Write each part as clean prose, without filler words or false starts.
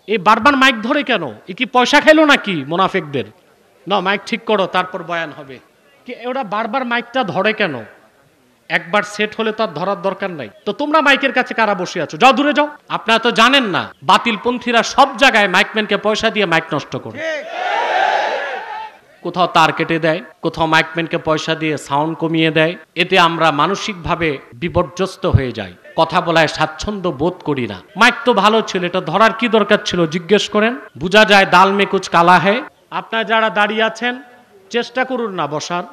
এই বারবার মাইক ধরে কেন? এ কি পয়সা খেলো নাকি মুনাফিকদের? না, মাইক ঠিক করো, তারপর বয়ান হবে। কি ওরা বারবার মাইকটা ধরে কেন? একবার সেট হলে তার ধরার দরকার নাই। তো তোমরা মাইকের কাছে কারা বসে আছো? যাও, দূরে যাও। আপনারা তো জানেন না, বাতিলপন্থীরা সব জায়গায় মাইকম্যানকে পয়সা দিয়ে মাইক নষ্ট করে। কোথাও তার কেটে দেয়, কোথাও মাইকম্যানকে পয়সা দিয়ে সাউন্ড কমিয়ে দেয়। এতে আমরা মানসিকভাবে বিপর্যস্ত হয়ে যাই, কথা বলায় স্বাচ্ছন্দ্য বোধ করি না। মাইক তো ভালো ছিল, এটা ধরার কি দরকার ছিল জিজ্ঞেস করেন। বোঝা যায় দাল মে কুছ কালা है। আপনারা যারা দাঁড়িয়ে আছেন চেষ্টা করুন না বসার।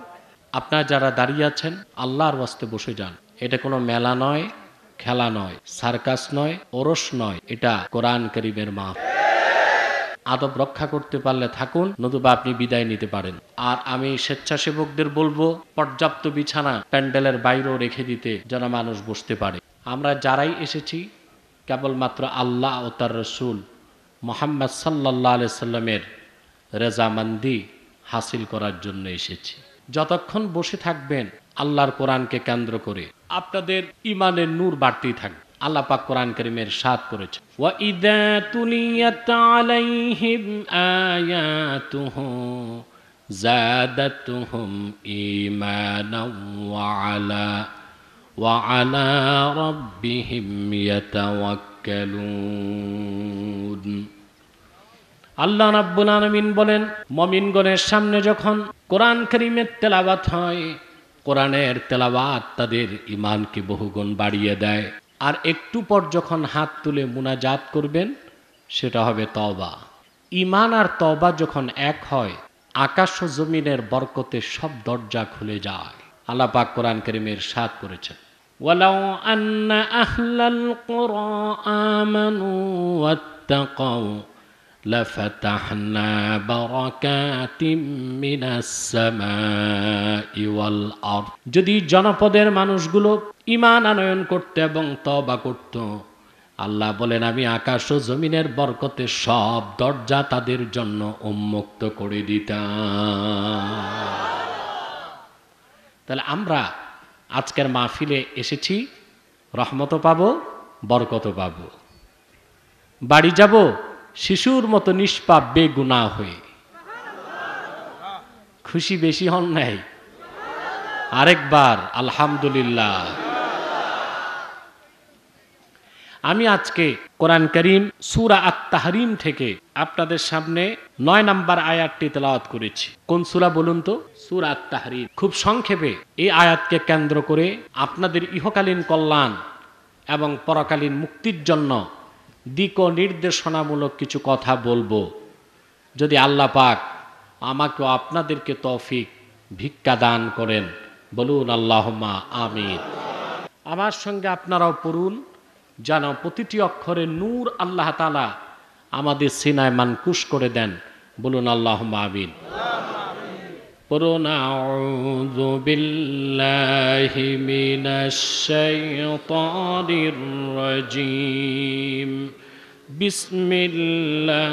আপনারা যারা দাঁড়িয়ে আছেন আল্লাহর ওয়াস্তে বসে যান। এটা কোনো মেলা নয়, খেলা নয়, সার্কাস নয়, ওরস নয়, এটা কোরআন কারীমের মাহফিল। আদব রক্ষা করতে পারলে থাকুন, নতুবা আপনি বিদায় নিতে পারেন। আর আমি স্বেচ্ছাসেবকদের বলবো পর্যাপ্ত বিছানা প্যান্ডেলের বাইরেও রেখে দিতে, যেন মানুষ বসতে পারে। আমরা যারাই এসেছি কেবলমাত্র আল্লাহ ও তার রসুল মুহাম্মদ সাল্লাল্লাহু আলাইহি সাল্লামের রেজামন্দি হাসিল করার জন্য এসেছি। যতক্ষণ বসে থাকবেন আল্লাহর কোরআনকে কেন্দ্র করে, আপনাদের ঈমানের নূর বাড়তেই থাকবে। আল্লাহ পাক কোরআন কারীমে ইরশাদ করেছেন, ওয়া ইযা তুলিয়াত আলাইহিম আয়াতুহু যাদাতুহুম ঈমানাও ওয়া আলা রাব্বিহিম ইয়াতাওয়াক্কালুন। আল্লাহ রাব্বুল আলামিন বলেন, মুমিনগণের সামনে যখন কোরআন কারীমের তেলাওয়াত হয়, কোরআনের তেলাওয়াত তাদের ঈমানকে বহুগুণ বাড়িয়ে দেয়। আর একটু পর যখন হাত তুলে মুনাজাত করবেন, সেটা হবে তওবা। ঈমান আর তওবা যখন এক হয়, আকাশ ও জমিনের বরকতে সব দরজা খুলে যায়। আল্লাহ পাক কোরআন কারীমে ইরশাদ করেছেন, ওয়ালাউ আন্না আহলাল কুরআ আমানু ওয়াত্তাকাউ লাফাতাহনা বারাকাতিম মিনাস সামাই ওয়াল আরদ। যদি জনপদের মানুষগুলো ঈমান আনয়ন করত এবং তওবা করত, আল্লাহ বলেন আমি আকাশ ও জমিনের বরকতে সব দরজা তাদের জন্য উন্মুক্ত করে দিতাম। তাহলে আমরা আজকের মাহফিলে এসেছি, রহমতও পাবো, বরকতও পাবো। বাড়ি যাব শিশুর মতো নিষ্পাপ বেগুনাহ হয়ে। খুশি বেশি হন নাই? আরেকবার আলহামদুলিল্লাহ। আমি আজকে কোরআন কারীম সূরা আত-তাহরিম থেকে আপনাদের সামনে 9 নম্বর আয়াতটি তেলাওয়াত করেছি। কোন সূরা বলুন তো? সূরা আত-তাহরিম। খুব সংক্ষেপে এই আয়াতকে কেন্দ্র করে আপনাদের ইহকালীন কল্যাণ এবং পরকালীন মুক্তির জন্য দিক ও নির্দেশনামূলক কিছু কথা বলবো। যদি আল্লাহ পাক আমাকে আপনাদেরকে তৌফিক ভিক্ষা দান করেন, বলুন আল্লাহুম্মা আমিন। আমার সঙ্গে আপনারাও পড়ুন, যেন প্রতিটি অক্ষরে নূর আল্লাহ তাআলা আমাদের সিনায় মানকুশ করে দেন, বলুন আল্লাহুম্মা আমিন। পড়ুন, আউযু বিল্লাহি মিনাশ শাইতানির রাজীম, বিসমিল্লাহির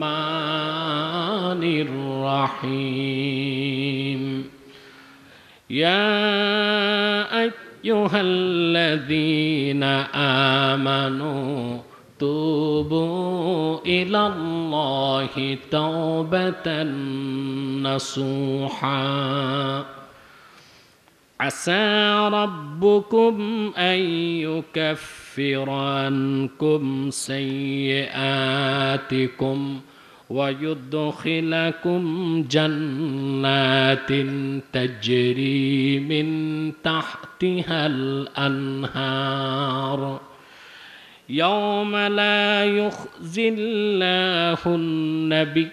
রাহমানির রাহিম। ইয়া আইয়ুহাল্লাযীনা আমানু তুবু ইলাল্লাহি তাওবাতান নাসুহা আসা রাব্বুকুম আন ইউকাফিরা আনকুম সাইয়্যাতিকুম ওয়া ইউদখিলাকুম জান্নাতিন তাজরি মিন তাহতিহাল আনহার يوم لا يخزي الله النبي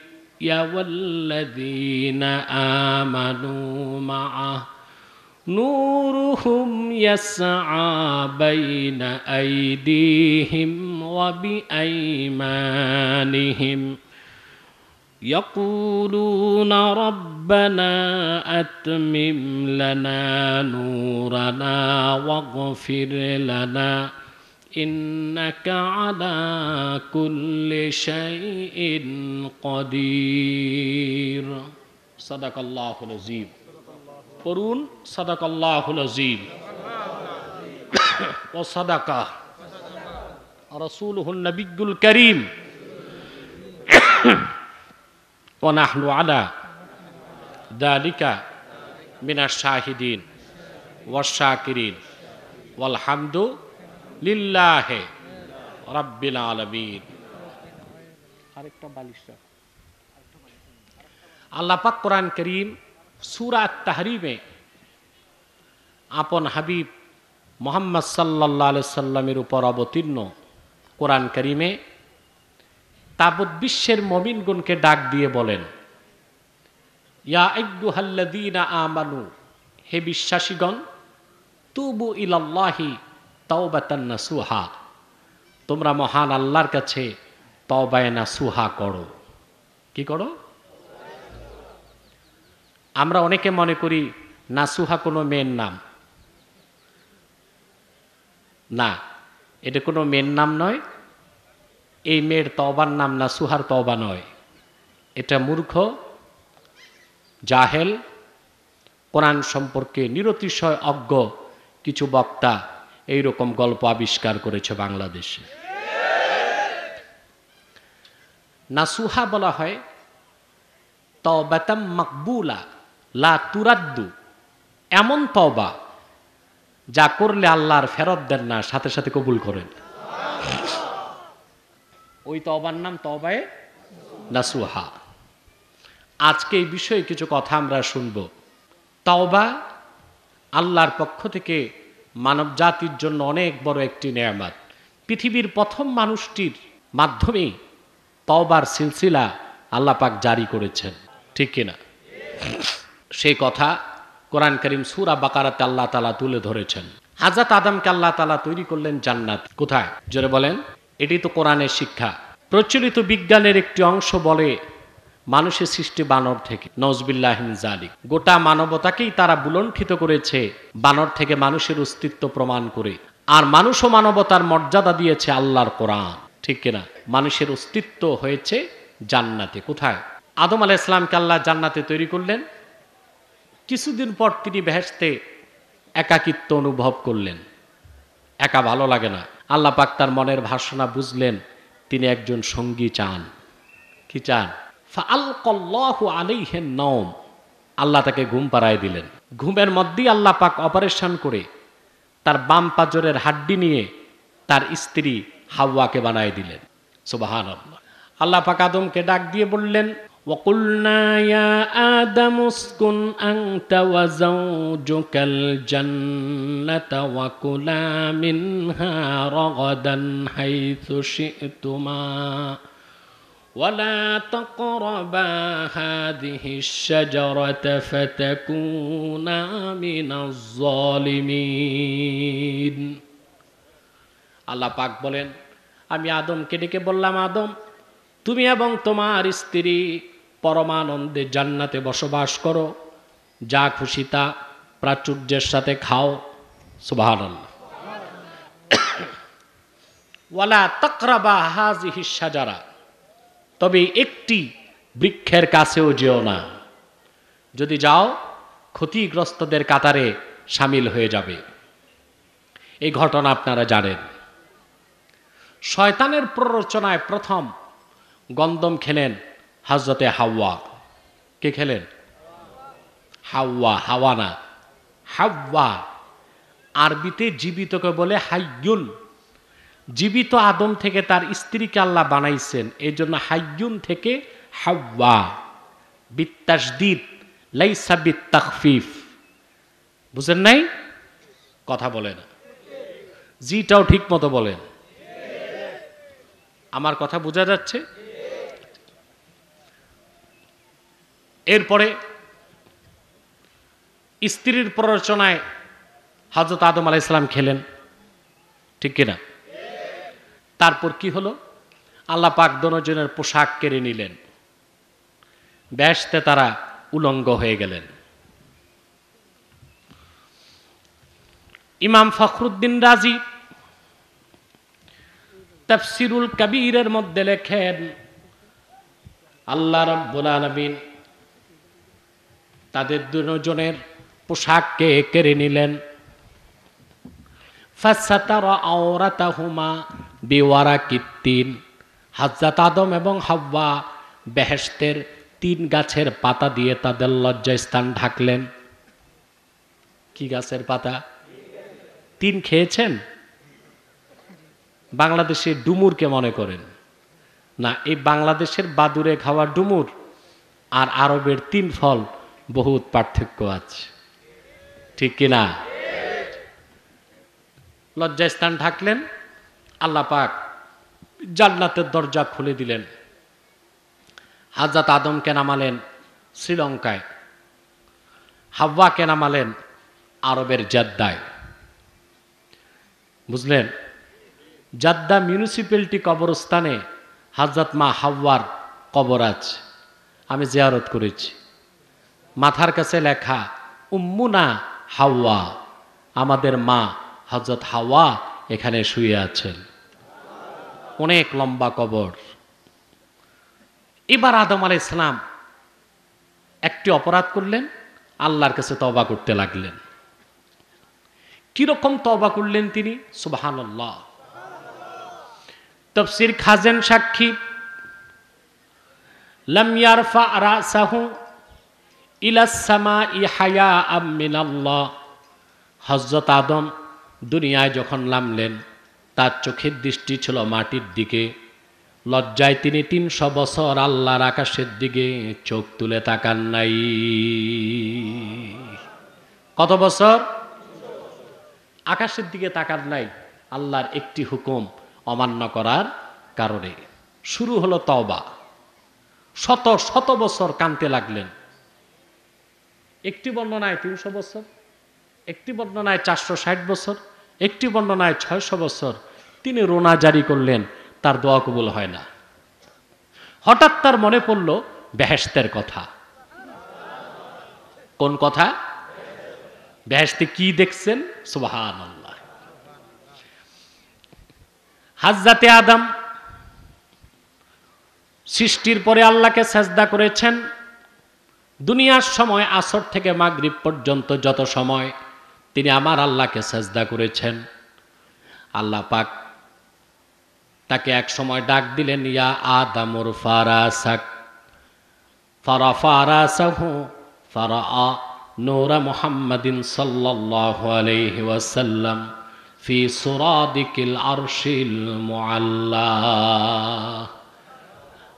والذين آمنوا معه نورهم يسعى بين أيديهم وبأيمانهم يقولون ربنا أتمم لنا نورنا واغفر لنا إنك على كل شيء قدير صدق الله العظيم قرون صدق الله العظيم وصدق রাসূলুহুন নবিয়্যুল কারীম ওয়া নাহনু আলা যালিকা মিনাশ শাহিদিন ওয়াশ শাকিরিন ওয়াল হামদু লিল্লাহি রাব্বিল আলামিন। আরেকটা বালিশ রাখ। আল্লাহ পাক কোরআন কারীম সূরা আত-তাহরীমে আপন হাবিব মুহাম্মদ সাল্লাল্লাহু আলাইহি সাল্লামের উপর অবতীর্ণ কোরআন কারীমে তাবৎ বিশ্বের মুমিনগণকে ডাক দিয়ে বলেন, ইয়া আইয়ুহাল্লাযীনা আমানু, হে বিশ্বাসীগণ, তুবু ইলাল্লাহি তাওবাতান নাসুহা, তোমরা মহান আল্লাহর কাছে তওবায়ে নাসুহা করো। কি করো? আমরা অনেকে মনে করি নাসুহা কোনো মেয়ের নাম। না, এটা কোনো মেয়ের নাম নয়। এই মেয়ের তওবার নাম নাসুহার তওবা নয়। এটা মূর্খ, জাহেল, কোরআন সম্পর্কে নিরতিশয় অজ্ঞ কিছু বক্তা এইরকম গল্প আবিষ্কার করেছে বাংলাদেশে। নাসুহা বলা হয় তওবাতাম মাকবুলা লা তুরাদ্দু, এমন তওবা যা করলে আল্লাহর ফেরত দেন না, সাথে সাথে কবুল করেন। ওই তওবার নাম তওবায়ে নাসুহা। আজকে এই বিষয়ে কিছু কথা আমরা শুনব। তওবা আল্লাহর পক্ষ থেকে মানব জাতির জন্য অনেক বড় একটি নেয়ামত। পৃথিবীর প্রথম মানুষটির মাধ্যমেই তওবার সিলসিলা আল্লাহ পাক জারি করেছেন, ঠিক কিনা? সেই কথা কোরআন কারীম সূরা বাকারাতে আল্লাহ তাআলা তুলে ধরেছেন। হযরত আদমকে আল্লাহ তাআলা তৈরি করলেন জান্নাত। কোথায়? জোরে বলেন। এটি তো কোরআনের শিক্ষা। প্রচলিত বিজ্ঞানের একটি অংশ বলে মানুষের সৃষ্টি বানর থেকে। নওজবিল্লাহি মিন যালিক। গোটা মানবতাকেই তারা বুলণ্ঠিত করেছে বানর থেকে মানুষের অস্তিত্ব প্রমাণ করে। আর মানুষ ও মানবতার মর্যাদা দিয়েছে আল্লাহর কোরআন, ঠিক কিনা? মানুষের অস্তিত্ব হয়েছে জান্নাতে। কোথায়? আদম আলাইহিস সালামকে আল্লাহ জান্নাতে তৈরি করলেন। কিছুদিন পর তিনি বেহেশতে একাকিত্ব অনুভব করলেন। একা ভালো লাগে না। আল্লাহ পাক তার মনের ভাষণা বুঝলেন, তিনি একজন সঙ্গী চান। কি চান? ফাআলকাল্লাহু আলাইহিন নাওম, আল্লাহ তাকে ঘুম পাড়ায় দিলেন। ঘুমের মধ্যেই আল্লাহ পাক অপারেশন করে তার বাম পাজরের হাড্ডি নিয়ে তার স্ত্রী হাওয়াকে বানায় দিলেন। সুবহানাল্লাহ। আল্লাহ পাক আদমকে ডাক দিয়ে বললেন, وَقُلْنَا يَا آدَمُ اسْكُنْ أَنْتَ وَزَوْجُكَ الْجَنَّةَ وَكُلَا مِنْهَا رَغَدًا حَيْثُ شِئْتُمَا وَلَا تَقْرَبَا هَذِهِ الشَّجَرَةَ فَتَكُونَا مِنَ الظَّالِمِينَ। আল্লাহ পাক বলেন, আমি আদমকে ডেকে বললাম, আদম, তুমি এবং তোমার স্ত্রী পরমানন্দে জান্নাতে বসবাস করো, যা খুশি তা প্রাচুর্যের সাথে খাও। সুবহানাল্লাহ। ওয়ালা তাকরাবা হাযিহিশ শাজারা, তবে একটি বৃক্ষের কাছেও যেও না। যদি যাও ক্ষতিগ্রস্তদের কাতারে শামিল হয়ে যাবে। এই ঘটনা আপনারা জানেন। শয়তানের প্ররোচনায় প্রথম গন্ধম খেলেন হযরতে হাওয়া। কে খেলেন? হাওয়া। হাওয়া না, হাওয়া। আরবিতে জীবিতকে বলে হাইয়ুন। জীবিত আদম থেকে তার স্ত্রীকে আল্লাহ বানাইছেন, এই জন্য হাইয়ুন থেকে হাওয়া। বিত্তাশদীদ লাইসা বিত্তাখফিফ। বুঝেন নাই? কথা বলে না, জিটাও ঠিক মতো বলেন। আমার কথা বোঝা যাচ্ছে? এরপরে স্ত্রীর প্ররোচনায় হযরত আদম আলাইহিস সালাম খেলেন, ঠিক কিনা? তারপর কি হলো? আল্লাহ পাক দুজনের পোশাক কেড়ে নিলেন। বেহেশতে তারা উলঙ্গ হয়ে গেলেন। ইমাম ফখরুদ্দিন রাজি তাফসিরুল কবিরের মধ্যে লেখেন, আল্লাহ রাব্বুল আলামিন তাদের দুজনের পোশাককে কেড়ে নিলেন। ফাসাতারা আওরাতাহুমা, বিওয়ারাকিত্তিন, হযরত আদম এবং হাওয়া বেহেশতের 3 গাছের পাতা দিয়ে তাদের লজ্জাস্থান ঢাকলেন। কি গাছের পাতা? 3 খেয়েছেন? বাংলাদেশে ডুমুরকে মনে করেন না, এই বাংলাদেশের বাদুরে খাওয়া ডুমুর আর আরবের 3 ফল বহুত পার্থক্য আছে, ঠিক কিনা? লজ্জাস্থান ঢাকলেন, আল্লাহ পাক জান্নাতের দরজা খুলে দিলেন। হযরত আদমকে নামালেন শ্রীলঙ্কায়, হাওয়াকে নামালেন আরবের জেদ্দায়। বুঝলেন? জেদ্দা মিউনিসিপ্যালিটি কবরস্থানে হযরত মা হাওয়ার কবর আছে, আমি জিয়ারত করেছি। মাথার কাছে লেখা উম্মুনা হাওয়া, আমাদের মা হযরত হাওয়া এখানে শুয়ে আছেন। অনেক লম্বা কবর। এবার আদম আলাইহিস সালাম একটি অপরাধ করলেন, আল্লাহর কাছে তওবা করতে লাগলেন। কিরকম তওবা করলেন তিনি? সুবহানাল্লাহ। তাফসীর খাজেন সাক্ষী, লাম ইয়ারফা রাসাহু ইলাস সামাই হায়াআম মিনাল্লাহ। হযরত আদম দুনিয়ায় যখন নামলেন, তার চোখের দৃষ্টি ছিল মাটির দিকে। লজ্জায় তিনি 300 বছর আল্লাহর আকাশের দিকে চোখ তুলে তাকান নাই। কত বছর? আকাশের দিকে তাকান নাই, আল্লাহর একটি হুকুম অমান্য করার কারণে। শুরু হলো তওবা। শত শত বছর কাঁদতে লাগলেন। একটি বর্ণনায় 300 বছর, একটি বর্ণনায় 460 বছর, একটি বর্ণনায় 600 বছর তিনি রোনা জারি করলেন, তার দোয়া কবুল হয় না। হঠাৎ তার মনে পড়ল বেহেশতের কথা। কোন কথা? বেহেশতে কি দেখছেন? সুবহানাল্লাহ। হযরতে আদম সৃষ্টির পরে আল্লাহকে সেজদা করেছেন। দুনিয়ার সময় আসর থেকে মাগরিব পর্যন্ত যত সময় তিনি আমার আল্লাহকে সেজদা করেছেন। আল্লাহ পাক তাকে এক সময় ডাক দিলেন, ইয়া আদমুর ফারাসাক, ফারাফা রাসাহু ফারাআ নূরা মুহাম্মাদিন সাল্লাল্লাহু আলাইহি ওয়াসাল্লাম ফি সুরাদিকিল আরশিল মুআল্লা।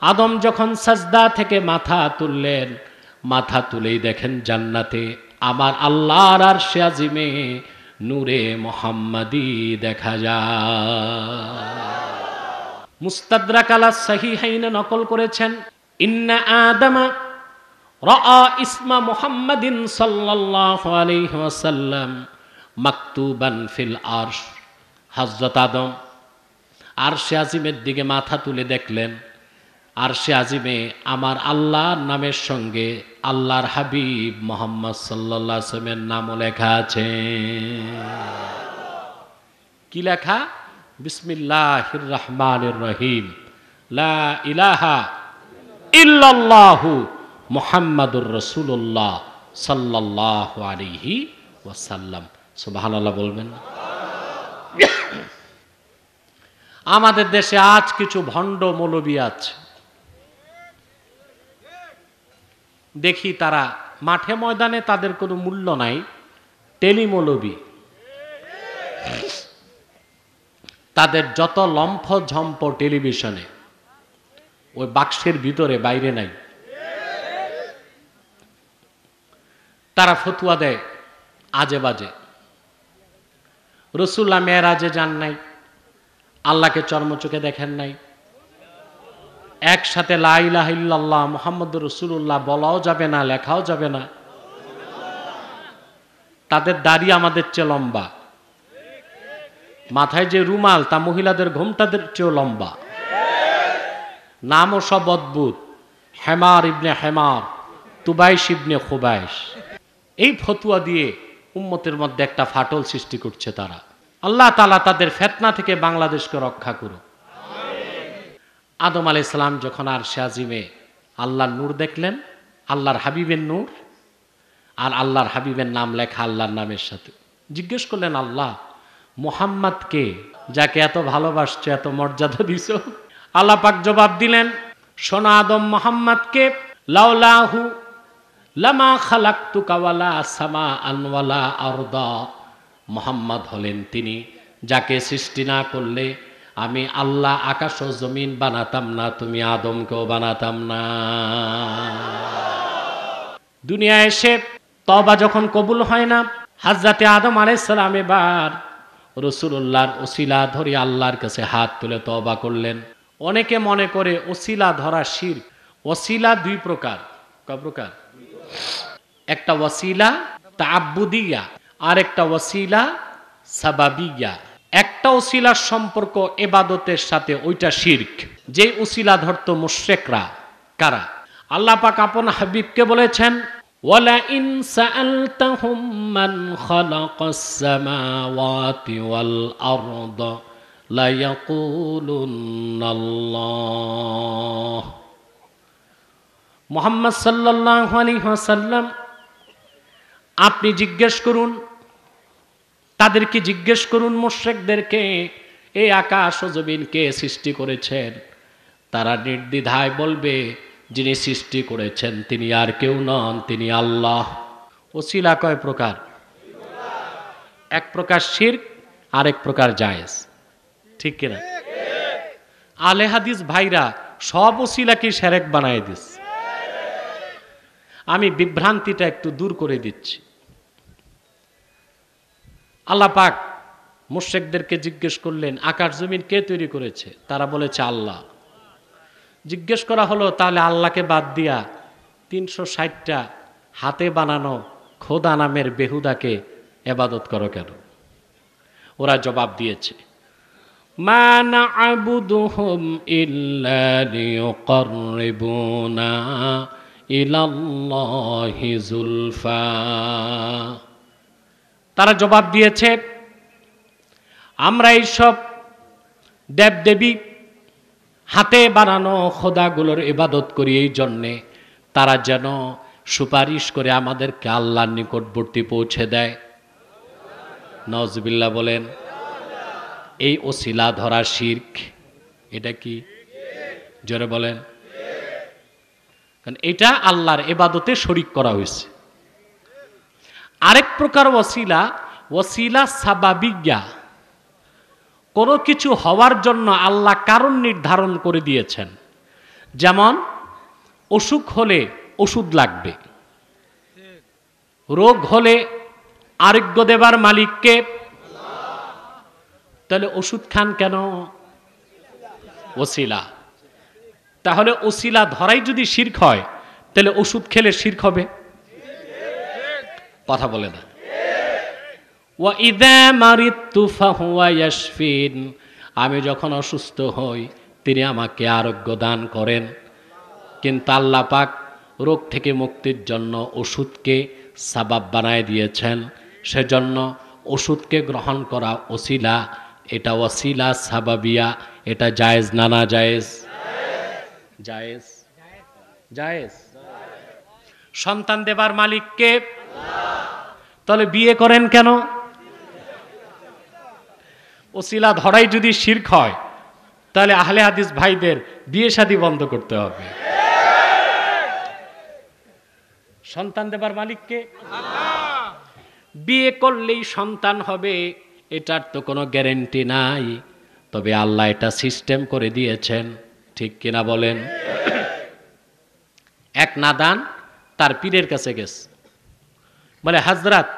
আদম যখন সাজদা থেকে মাথা তুললেন, মাথা তুলেই দেখেন জান্নাতে আমার আল্লাহর আরশে আজিমে নূরে মুহাম্মাদি দেখা যায়। মুস্তাদরাক আলা সহিহাইনে নকল করেছেন, ইন্না আদমা রাআ ইসমা মুহাম্মাদিন সাল্লাল্লাহু আলাইহি ওয়াসাল্লাম মাকতুবান ফিল আরশ। হযরত আদম আরশে আজিমের দিকে মাথা তুলে দেখলেন, আরশে আজিমে আমার আল্লাহর নামের সঙ্গে আল্লাহর হাবিব মুহাম্মদ সাল্লাল্লাহু আলাইহি ওয়াসাল্লামের নামও লেখা আছে। কি লেখা? বিসমিল্লাহির রহমানির রহিম, লা ইলাহা ইল্লাল্লাহু মুহাম্মাদুর রাসূলুল্লাহ সাল্লাল্লাহু আলাইহি ওয়াসাল্লাম। সুবহানাল্লাহ বলবেন। আমাদের দেশে আজ কিছু ভণ্ড মৌলবী আছে, দেখি তারা মাঠে ময়দানে তাদের কোনো মূল্য নাই, টেলি মৌলবী। তাদের যত লম্ফ ঝম্প টেলিভিশনে, ওই বাক্সের ভিতরে, বাইরে নাই। তারা ফতুয়া দেয় আজে বাজে। রাসূলুল্লাহ মেরাজে যান নাই, আল্লাহকে চর্মচোখে দেখেন নাই। একসাথে লা ইলাহা ইল্লাল্লাহ মুহাম্মাদুর রাসূলুল্লাহ বলাও যাবে না, লেখাও যাবে না। তাদের দাড়ি আমাদের চেয়ে লম্বা, মাথায় যে রুমাল তা মহিলাদের ঘোমটাদের চেয়েও লম্বা। নামও সব অদ্ভুত, হেমার ইবনে হেমার, তুবাইশ ইবনে খুবাইশ। এই ফতুয়া দিয়ে উম্মতের মধ্যে একটা ফাটল সৃষ্টি করছে তারা। আল্লাহ তাআলা তাদের ফিতনা থেকে বাংলাদেশকে রক্ষা করুক। আদম আলাইহিস সালাম যখন আরশে আজিমে আল্লাহর নূর দেখলেন, আল্লাহর হাবিবের নূর, আর আল্লাহর হাবিবের নাম লেখা আল্লাহর নামের সাথে, জিজ্ঞেস করলেন, আল্লাহ মুহাম্মদকে, যাকে এত ভালোবাসছো, এত মর্যাদা দিছো? আল্লাহ পাক জবাব দিলেন, শোনো আদম মুহাম্মদকে, লাউলাহু লামা খালাকতুকা ওয়ালা সামাআন ওয়ালা আরদা। মুহাম্মদ হলেন তিনি যাকে সৃষ্টি না করলে আমি আল্লাহ আকাশ ও জমিন বানাতাম না, তুমি আদমকেও বানাতাম না। দুনিয়ায় এসে তওবা যখন কবুল হয় না, হযরতে আদম আলাইহিস সালাম এবার রাসূলুল্লাহর ওসিলা ধরে আল্লাহর কাছে হাত তুলে তওবা করলেন। অনেকে মনে করে ওসিলা ধরা শিরক। ওসিলা দুই প্রকার। কয় প্রকার? একটা ওসিলা তাআব্বুদিয়া আর একটা ওসিলা সাবাবিয়া। একটা ওসিলার সম্পর্ক ইবাদতের সাথে, ওইটা শিরক। যে ওসিলা ধরতো মুশরিকরা। কারা? আল্লাহ পাক আপন হাবিবকে বলেছেন, ওয়ালা ইন সাআলতাহুম মান খালাকাস সামাওয়াতি ওয়াল আরদা লা ইয়াকুলুন্নাল্লাহ। মুহাম্মদ সাল্লাল্লাহু আলাইহি ওয়াসাল্লাম, আপনি জিজ্ঞেস করুন, তাদেরকে জিজ্ঞেস করুন, মুশরিকদেরকে, এই আকাশ ও জমিন কে সৃষ্টি করেছেন? তারা নির্দ্বিধায় বলবে, যিনি সৃষ্টি করেছেন তিনি আর কেউ নন, তিনি আল্লাহ। ওসিলা কয় প্রকার? এক প্রকার শিরক, আরেক প্রকার জায়েজ। ঠিক কিনা? আলে হাদিস ভাইরা সব ওসিলাকে শিরক বানায় দিস। আমি বিভ্রান্তিটা একটু দূর করে দিচ্ছি। আল্লাহ পাক মুশরিকদেরকে জিজ্ঞেস করলেন, আকাশ জমিন কে তৈরি করেছে? তারা বলেছে আল্লাহ। জিজ্ঞেস করা হলো, তাহলে আল্লাহকে বাদ দিয়া ৩৬০টা হাতে বানানো খোদা নামের বেহুদাকে ইবাদত করো কেন? ওরা জবাব দিয়েছে, মা না'বুদুহুম ইল্লা লিয়ুকাররিবুনা ইলাল্লাহি যুলফা। তারা জবাব দিয়েছে, আমরা এইসব দেবদেবী হাতে বানানো খোদাগুলোর ইবাদত করি এই জন্যে তারা যেন সুপারিশ করে আমাদেরকে আল্লাহর নিকটবর্তী পৌঁছে দেয়। নাউজুবিল্লাহ বলেন। এই ওসিলা ধরা শিরক। এটা কি? জোরে বলেন। কারণ এটা আল্লাহর ইবাদতে শরীক করা হয়েছে। আরেক প্রকার ওসিলা, ওসিলা সাবাবিয়া। কোনো কিছু হওয়ার জন্য আল্লাহ কারণ নির্ধারণ করে দিয়েছেন। যেমন অসুখ হলে ওষুধ লাগবে, রোগ হলে আরোগ্য দেবার মালিককে। তাহলে ওষুধ খান কেন? ওসিলা। তাহলে ওসিলা ধরাই যদি শিরক হয়, তাহলে ওষুধ খেলে শিরক হবে? কথা বলে না। ওয়া ইযা মারিদতু ফাহুয়া ইয়াশফিন। আমি যখন অসুস্থ হই তিনি আমাকে আরোগ্য দান করেন। কিন্তু আল্লাহ পাক রোগ থেকে মুক্তির জন্য ওষুধকে সাবাব বানায় দিয়েছেন। সেজন্য ওষুধকে গ্রহণ করা ওসিলা, এটা ওসিলা সাবাবিয়া। এটা জায়েজ না না জায়েজ? জায়েজ। জায়েজ। সন্তান দেবার মালিককে। তাহলে বিয়ে করেন কেন? ওসিলা ধরাই যদি শিরক হয়, তাহলে আহলে হাদিস ভাইদের বিয়ে শাদী বন্ধ করতে হবে। সন্তান দেবার মালিককে। বিয়ে করলেই সন্তান হবে এটার তো কোনো গ্যারেন্টি নাই, তবে আল্লাহ এটা সিস্টেম করে দিয়েছেন। ঠিক কিনা বলেন? এক নাদান তার পীরের কাছে গেছে, বলে हजरत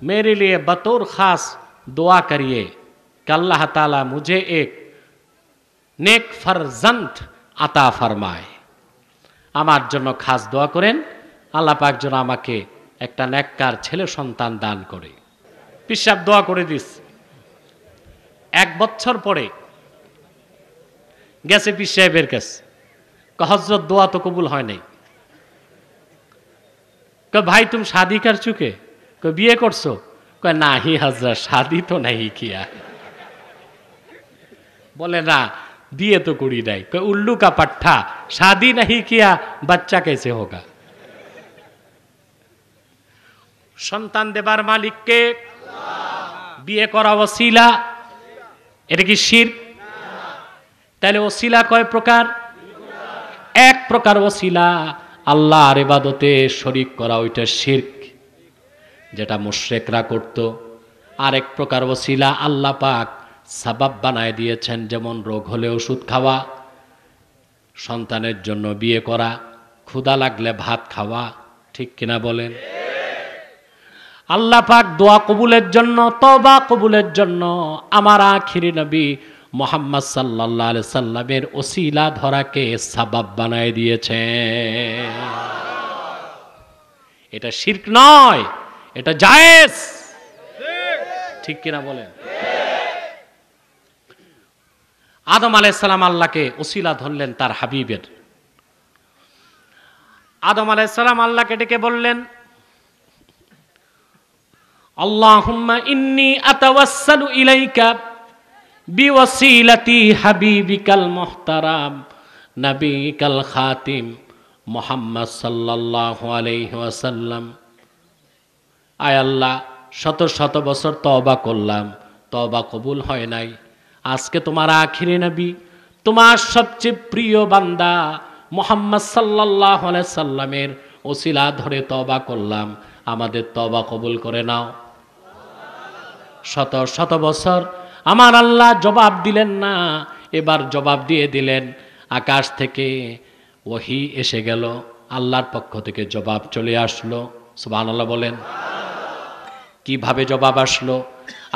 मेरे लिए बतौर खास दुआ करिए कि अल्लाह ताला मुझे एक नेक फरजंद अता फरमाए। আমার জন্য খাস দোয়া করেন, আল্লাহ পাক যেন আমাকে একটা নেককার ছেলে সন্তান দান করে। পীর সাহেব দোয়া করে দিস। এক বছর পরে গেছে পীর সাহেবের কাছে, হযরত দোয়া তো কবুল হয় নাই। भाई तुम शादी कर चुके? বিয়ে করছো? না হি हजरत शादी तो नहीं किया। बोले ना বিয়ে তো করি নাই। उल्लू का पट्टा, शादी नहीं किया बच्चा कैसे होगा? সন্তান দেবার মালিককে। বিয়ে করা ওসিলা। এটা কি শিরক? তাহলে ওসিলা কয় প্রকার? এক প্রকার ওসিলা আল্লাহর ইবাদতে শরীক করা, ওইটা শিরক, যেটা মুশরিকরা করত। আরেক প্রকার ওসিলা আল্লাহ পাক সাবাব বানায় দিয়েছেন, যেমন রোগ হলে ওষুধ খাওয়া, সন্তানের জন্য বিয়ে করা, ক্ষুধা লাগলে ভাত খাওয়া, ঠিক কিনা বলেন? আল্লাহ পাক দোয়া কবুলের জন্য, তওবা কবুলের জন্য আমার আখিরি নবী মুহাম্মদ সাল্লাল্লাহু আলাইহি সাল্লামের ওসিলা ধরাকে সাবাব বানায় দিয়েছে। এটা শিরক নয়, এটা জায়েজ, ঠিক কিনা বলেন? আদম আলাইহিস সালাম আল্লাহকে ওসিলা ধরলেন তার হাবিবের। আদম আলাইহিস সালাম আল্লাহকে ডেকে বললেন, আল্লাহুম্মা ইন্নী আতাওয়াসসালু ইলাইকা বিওয়াসিলাতি হাবিবিকাল মুহতারাম নবিকাল খাতিম মুহাম্মদ সাল্লাল্লাহু আলাইহি ওয়াসাল্লাম। আয় আল্লাহ, শত শত বছর তওবা করলাম, তওবা কবুল হয় নাই। আজকে তোমার আখিরি নবী, তোমার সবচেয়ে প্রিয় বান্দা মুহাম্মদ সাল্লাল্লাহু আলাইহি সাল্লামের ওসিলা ধরে তওবা করলাম, আমাদের তওবা কবুল করে নাও। শত শত বছর আমার আল্লাহ জবাব দিলেন না, এবার জবাব দিয়ে দিলেন। আকাশ থেকে ওহী এসে গেল, আল্লাহর পক্ষ থেকে জবাব চলে আসলো। সুবহানাল্লাহ বলেন। কিভাবে জবাব আসলো?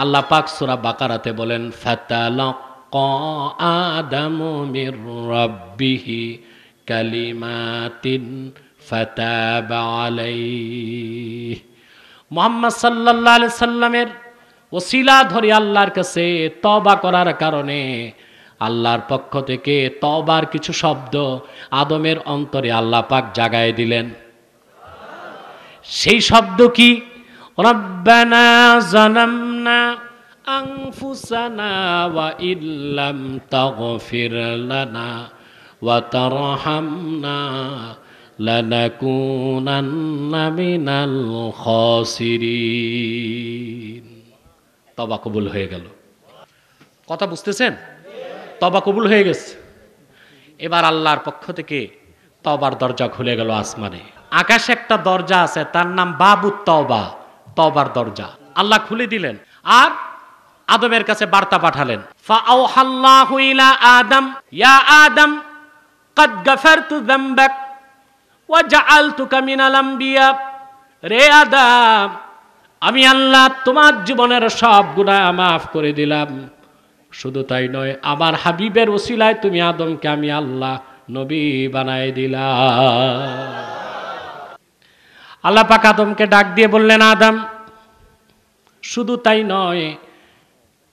আল্লাহ পাক সূরা বাকারাতে বলেন, ফাতালাক্কা আদামু মির রাব্বিহি কালিমাতিন ফাতাবা আলাইহি। মুহাম্মদ সাল্লাল্লাহু আলাইহি সাল্লামের ওসিলা ধরে আল্লাহর কাছে তওবা করার কারণে আল্লাহর পক্ষ থেকে তওবার কিছু শব্দ আদমের অন্তরে আল্লাহ পাক জাগায় দিলেন। সেই শব্দ কি? রব্বানা যালামনা আনফুসানা ওয়া ইল্লাম তাগফির লানা ওয়া তারহামনা লানাকুনান্না মিনাল খাসিরিন। তওবা কবুল হয়ে গেল। কথা বুঝতেছেন? তওবা কবুল হয়ে গেছে। এবার আল্লাহর পক্ষ থেকে তওবার দরজা খুলে গেল আসমানে। আকাশে একটা দরজা আছে, তার নাম বাবুত তওবা, তওবার দরজা। আল্লাহ খুলে দিলেন আর আদমের কাছে বার্তা পাঠালেন, ফাআওহাল্লাহু ইলা আদম ইয়া আদম ক্বাদ গাফারতু যামবাক ওয়া জাআলতুকা মিনাল আমবিয়া। রে আদম, আমি আল্লাহ তোমার জীবনের সব গুনাহ মাফ করে দিলাম। শুধু তাই নয়, আমার হাবিবের ওসিলায় তুমি আদমকে আমি আল্লাহ নবী বানায় দিলাম। আল্লাহ পাক আদমকে ডাক দিয়ে বললেন, আদম, শুধু তাই নয়,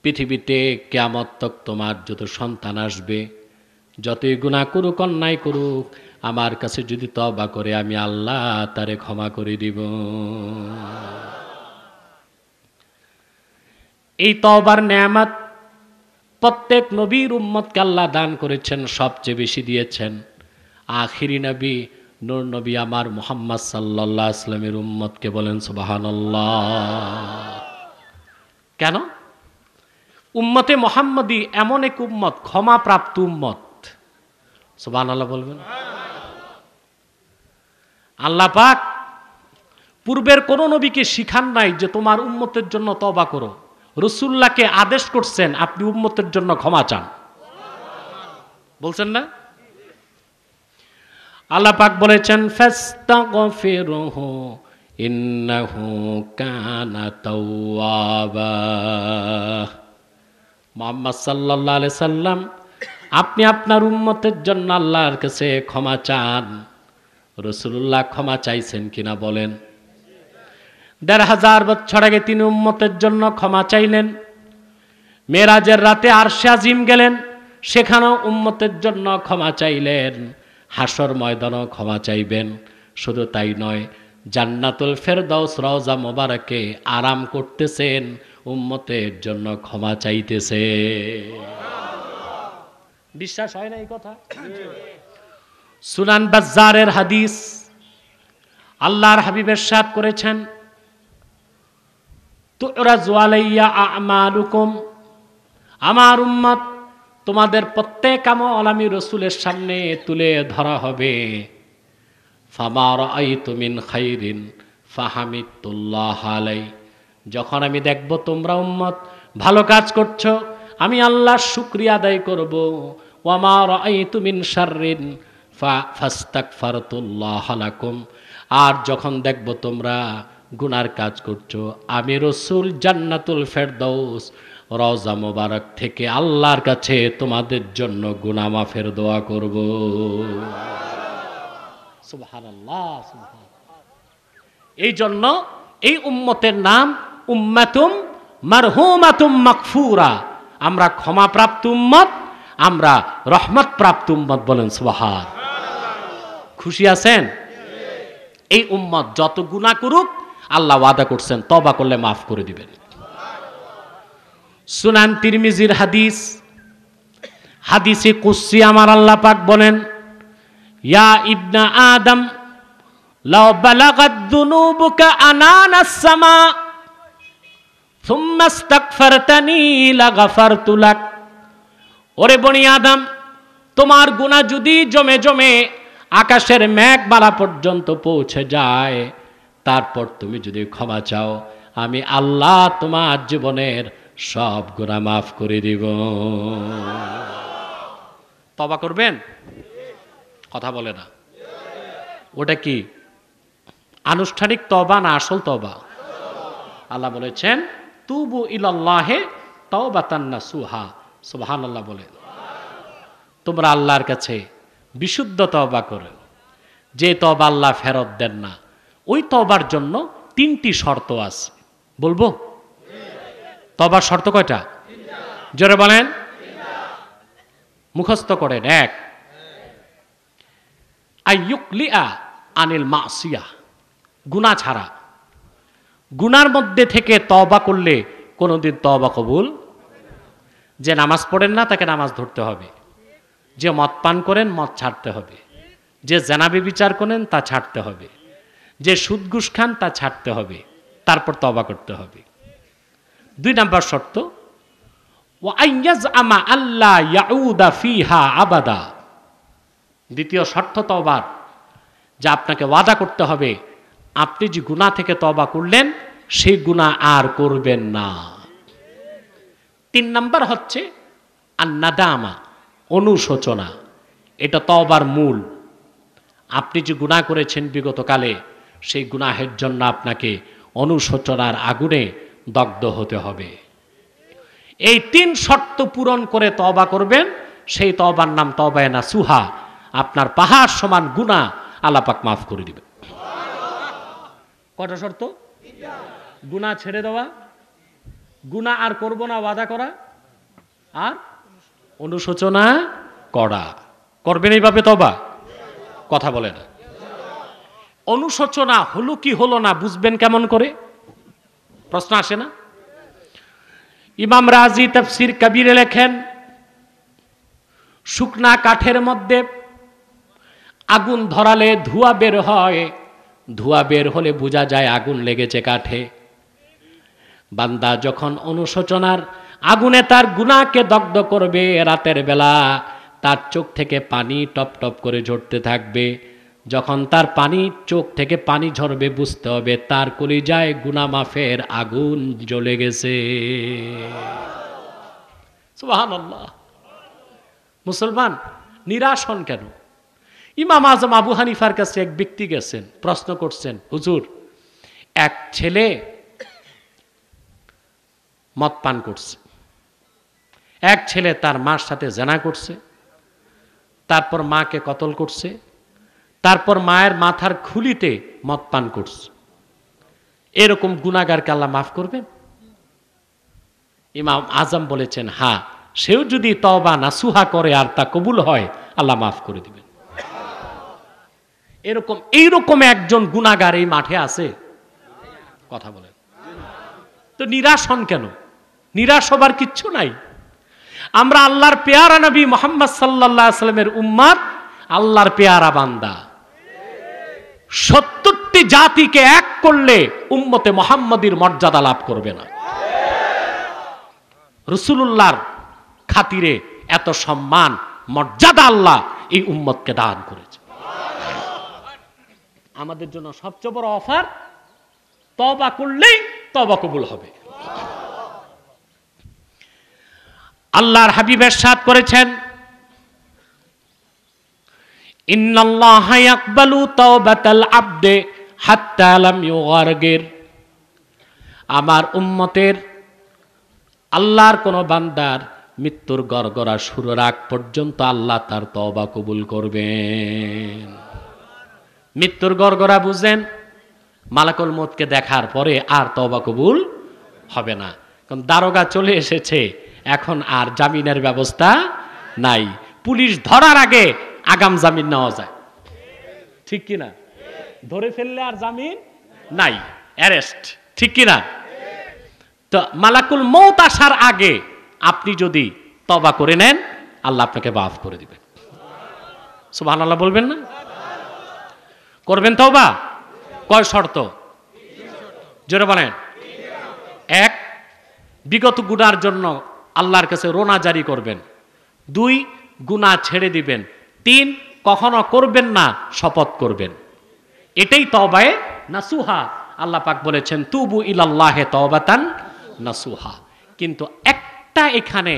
পৃথিবীতে কিয়ামত তক তোমার যত সন্তান আসবে, যতই গুনাহ করুক, অন্যায় করুক, আমার কাছে যদি তওবা করে আমি আল্লাহ তারে ক্ষমা করে দিব। এই তওবার নেয়ামত প্রত্যেক নবীর উম্মতকে আল্লাহ দান করেছেন, সবচেয়ে বেশি দিয়েছেন আখিরি নবী নূর নবী আমার মুহাম্মদ সাল্লাল্লাহু আলাইহি ওয়াসাল্লামের উম্মতকে। বলেন সুবহানাল্লাহ। কেন? উম্মতে মুহাম্মদী এমন এক উম্মত, ক্ষমাপ্রাপ্ত উম্মত। সুবহানাল্লাহ বলবেন। আল্লাহ পাক পূর্বের কোন নবীকে শিখান নাই যে তোমার উম্মতের জন্য তওবা করো। রাসূলুল্লাহকে আদেশ করছেন আপনি উম্মতের জন্য ক্ষমা চান, বলছেন না? আল্লাহ পাক বলেছেন, ফাস্তাগফিরহু ইন্নাহু কানা তাওয়াবা। মুহাম্মদ সাল্লাল্লাহু আলাইহি সাল্লাম, আপনি আপনার উম্মতের জন্য আল্লাহর কাছে ক্ষমা চান। রাসূলুল্লাহ ক্ষমা চাইছেন কিনা বলেন? ১৫০০ বছর আগে তিনি উম্মতের জন্য ক্ষমা চাইলেন। মেরাজের রাতে আরশে আজিম গেলেন, সেখানেও উম্মতের জন্য ক্ষমা চাইলেন। হাসর ময়দানেও ক্ষমা চাইবেন। শুধু তাই নয়, জান্নাতুল ফেরদাউস রওজা মোবারকে আরাম করতেছেন, উম্মতের জন্য ক্ষমা চাইতেছে। বিশ্বাস হয় না এই কথা? সুনান বাজ্জারের হাদিস, আল্লাহর হাবিব ইরশাদ করেছেন, তুরাজু আলাইয়া আমালুকুম, আমার উম্মত তোমাদের প্রত্যেক আমল আমি রসুলের সামনে তুলে ধরা হবে। ফামা রাআইতু মিন খাইরিন ফাহামিদুল্লাহ আলাই, যখন আমি দেখব তোমরা উম্মত ভালো কাজ করছো, আমি আল্লাহর শুকরিয়া আদায় করব। ওয়ামা রাআইতু মিন শাররিন ফাস্তাগফারতুল্লাহ লাকুম, আর যখন দেখব তোমরা গুনার কাজ করছো, আমি রসুল জান্নাতুল ফেরদৌস রওজা মোবারক থেকে আল্লাহর কাছে তোমাদের জন্য গুনাহ মাফের দোয়া করব। সুবহানাল্লাহ, সুবহানাল্লাহ। এই জন্য এই উম্মতের নাম উম্মাতুম মারহুমাতুম মাগফুরা, আমরা ক্ষমাপ্রাপ্ত উম্মত, আমরা রহমত প্রাপ্ত উম্মত। বলেন সুবহান। খুশি আছেন? এই উম্মত যত গুনাহ করুক আল্লাহ ওয়াদা করছেন তওবা করলে মাফ করে দিবেন। সুনান তিরমিজির হাদিস, হাদিসে কুদসি আমার আল্লাহ পাক বলেন, ইয়া ইবনা আদম লাউ বালাগাত যুনুবুকা আনানাস সামা সুম্মা ইস্তাগফারতানি লাগাফারতু লাক। ওরে বনি আদম, তোমার গুনাহ যদি জমে জমে আকাশের মেঘমালা পর্যন্ত পৌঁছে যায়, তারপর তুমি যদি ক্ষমা চাও, আমি আল্লাহ তোমার জীবনের সব গুনাহ মাফ করে দিব। তওবা করবেন? কথা বলে না। ওটা কি আনুষ্ঠানিক তওবা না আসল তওবা? আল্লাহ বলেছেন তুবু ইলাল্লাহে তাওবাতান নাসুহা। সুবহানাল্লাহ বলেন। তোমরা আল্লাহর কাছে বিশুদ্ধ তওবা করো, যে তওবা আল্লাহ ফেরত দেন না। ওই তওবার জন্য 3টি শর্ত আছে। বলবো? তওবার শর্ত কয়টা? জোরে বলেন। মুখস্থ করেন। 1, আইয়ুকলিআ আনিল মাসিয়া, গুনাহ ছাড়া। গুনার মধ্যে থেকে তওবা করলে কোনোদিন তওবা কবুল। যে নামাজ পড়েন না তাকে নামাজ ধরতে হবে, যে মদ পান করেন মদ ছাড়তে হবে, যে জেনা ব্যভিচার করেন তা ছাড়তে হবে, যে সুদ ঘুষ খান তা ছাড়তে হবে, তারপর তওবা করতে হবে। 2 নম্বর শর্ত, ওয়া আইয়াজআমা আল্লা ইয়াউদা ফিহা আবাদা। দ্বিতীয় শর্ত তওবার, যা আপনাকে ওয়াদা করতে হবে আপনি যে গুনাহ থেকে তওবা করলেন সেই গুনাহ আর করবেন না। 3 নম্বর হচ্ছে আন-নাদামা, অনুশোচনা। এটা তওবার মূল। আপনি যে গুনাহ করেছেন বিগত কালে, সেই গুনাহের জন্য আপনাকে অনুশোচনার আগুনে দগ্ধ হতে হবে। এই 3 শর্ত পূরণ করে তওবা করবেন, সেই তওবার নাম তওবায়ে নাসুহা। আপনার পাহাড় সমান গুনাহ আল্লাহ পাক মাফ করে দিবেন। কয়টা শর্ত? গুনাহ ছেড়ে দেওয়া, গুনাহ আর করব না ওয়াদা করা, আর অনুশোচনা করা। করবেন এইভাবে তওবা? কথা বলে না। অনুশোচনা হলো কি হলো না বুঝবেন কেমন করে? প্রশ্ন আসে না? ইমাম রাজি তাফসির কবিরে লেখেন, শুকনা কাঠের মধ্যে আগুন ধরালে ধোঁয়া বের হয়, ধোঁয়া বের হলে বোঝা যায় আগুন লেগেছে কাঠে। বান্দা যখন অনুশোচনার আগুনে তার গুনাহকে দগ্ধ করবে, রাতের বেলা তার চোখ থেকে পানি টপ টপ করে ঝরতে থাকবে। যখন তার চোখ থেকে পানি ঝরবে, বুঝতে হবে তার কলিজায় গুনাহ মাফের আগুন জ্বলে গেছে। সুবহানাল্লাহ। মুসলমান নিরাশ হন কেন? ইমাম আজম আবু হানিফার কাছে এক ব্যক্তি গেছেন, প্রশ্ন করছেন, হুজুর, এক ছেলে মদ পান করছে, এক ছেলে তার মার সাথে জেনা করছে, তারপর মাকে কতল করছে, তারপর মায়ের মাথার খুলিতে মদ পান করছে। এরকম গুনাহগারকে আল্লাহ মাফ করবেন? ইমাম আজম বলেছেন, হ্যাঁ, সেও যদি তওবা নাসুহা করে আর তা কবুল হয় আল্লাহ মাফ করে দিবেন। এইরকম একজন গুনাহগার এই মাঠে আছে? কথা বলেন। তো নিরাশ হন কেন? নিরাশ হবার কিচ্ছু নাই। আমরা আল্লাহর পেয়ারা নবী মুহাম্মদ সাল্লাল্লাহু আলাইহি ওয়াসাল্লামের উম্মত, আল্লাহর পেয়ারা বান্দা। 70টি জাতিকে এক করলে উম্মতে মুহাম্মদীর মর্যাদা লাভ করবে না। রাসূলুল্লাহর খাতিরে এত সম্মান মর্যাদা আল্লাহ এই উম্মতকে দান করেছে। আমাদের জন্য সবচেয়ে বড় অফার, তওবা করলেই তওবা কবুল হবে। আল্লাহর হাবিব ইরশাদ করেছেন, ইন্নাল্লাহা ইয়াকবালু তাওবাতাল আবদে হাত্তা লাম ইউগারগির। আমার উম্মতের আল্লাহর কোন বান্দার মৃত্যুর গড়গড়া সুরের আগ পর্যন্ত আল্লাহ তার তওবা কবুল করবেন। মৃত্যুর গড়গড়া বুঝেন, মালাকুল মউতকে দেখার পরে আর তওবা কবুল হবে না, কারণ দারোগা চলে এসেছে, এখন আর জামিনের ব্যবস্থা নাই। পুলিশ ধরার আগে আগাম জামিন নেওয়া যায়, ঠিক কিনা? ধরে ফেললে আর জামিন নাই, অ্যারেস্ট, ঠিক কিনা? তো মালাকুল মউত আসার আগে আপনি যদি তওবা করে নেন, আল্লাহ আপনাকে মাফ করে দিবেন। সুবহানাল্লাহ বলবেন না? করবেন তওবা? কয় শর্ত? জোরে বলেন। এক, বিগত গুনার জন্য আল্লাহর কাছে রোনা জারি করবেন। 2, গুনাহ ছেড়ে দিবেন। 3, কখনো করবেন না শপথ করবেন। এটাই তওবায়ে নাসুহা। আল্লাহ পাক বলেছেন, তুবু ইলাল্লাহি তাওবাতান নাসুহা। কিন্তু একটা এখানে